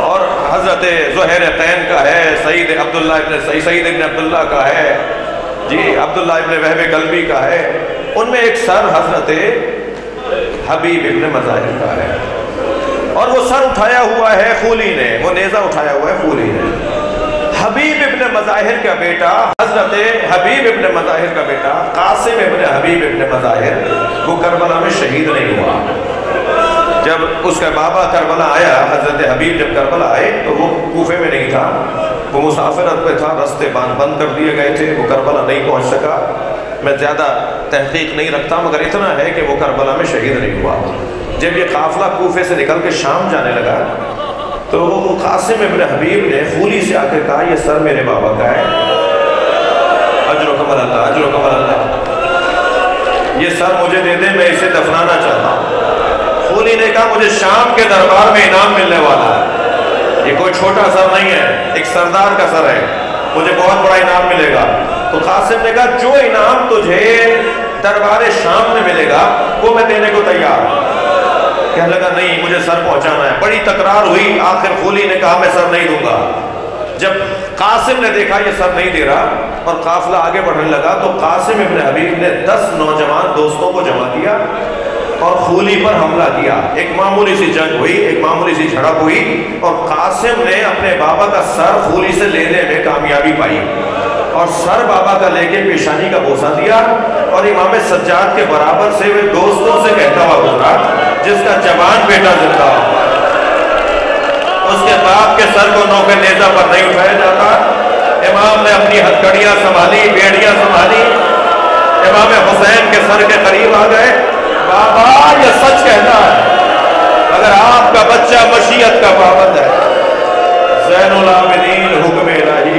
Speaker 1: اور حضرت زہیرتین کا ہے، سعید ابن عبداللہ کا ہے، جی عبداللہ ابن وہب قلبی کا ہے، ان میں ایک سر حضرت حبیب ابن مظاہر کا ہے، اور وہ سر اٹھایا ہوا ہے خولی نے، وہ نیزہ اٹھایا ہوا ہے خولی نے۔ حبیب ابن مظاہر کا بیٹا، حضرت حبیب ابن مظاہر کا بیٹا قاسم ابن حبیب ابن مظاہر، وہ کربلا میں شہید نہیں ہوا۔ جب اس کا بابا کربلا آیا، حضرت حبیب جب کربلا آئے تو وہ کوفے میں نہیں تھا، وہ مسافرت پہ تھا، رستے بند کر دیے گئے تھے، وہ کربلا نہیں پہنچ سکا۔ میں زیادہ تحقیق نہیں رکھتا، مگر اتنا ہے کہ وہ کربلا میں شہید نہیں ہوا۔ جب یہ قافلہ کوفے سے نکل کے شام جانے لگا تو وہ قاسم ابن حبیب نے خولی سے آ کے کہا یہ سر میرے بابا کا ہے، اجرکم اللہ، اجرکم اللہ، یہ سر مجھے دے دے، میں اسے دفنانا چاہتا ہوں۔ خولی نے کہا مجھے شام کے دربار میں انعام ملنے والا ہے، یہ کوئی چھوٹا سر نہیں ہے، ایک سردار کا سر ہے، مجھے بہت بڑا انعام ملے گا۔ تو قاسم نے کہا جو انعام تجھے دربار شام میں ملے گا وہ میں دینے کو تیار ہوں۔ کہنے لگا نہیں مجھے سر پہنچانا ہے، بڑی تکرار ہوئی، آخر خولی نے کہا میں سر نہیں دوں گا۔ جب قاسم نے دیکھا یہ سر نہیں دے رہا اور قافلہ آگے بڑھنے لگا تو قاسم ابن حبیب نے 10 نوجوان دوستوں کو جمع کیا اور خولی پر حملہ کیا۔ ایک معمولی سی جنگ ہوئی، ایک معمولی سی جھڑپ ہوئی، اور قاسم نے اپنے بابا کا سر خولی سے لینے میں کامیابی پائی، اور سر بابا کا لے کے پیشانی کا بوسہ دیا، اور امام سجاد کے برابر سے وہ دوستوں سے کہتا ہوا گزرا جس کا جوان بیٹا زندہ ہو، اس کے باپ کے سر کو نوکے نیزہ پر نہیں اٹھایا جاتا۔ امام نے اپنی ہتھکڑیاں سنبھالی، بیڑیاں سنبھالی، امام حسین کے سر کے قریب آ گئے، بابا یہ سچ کہتا ہے اگر آپ کا بچہ مشیت کا پابند ہے، زین العابدین حکم الہی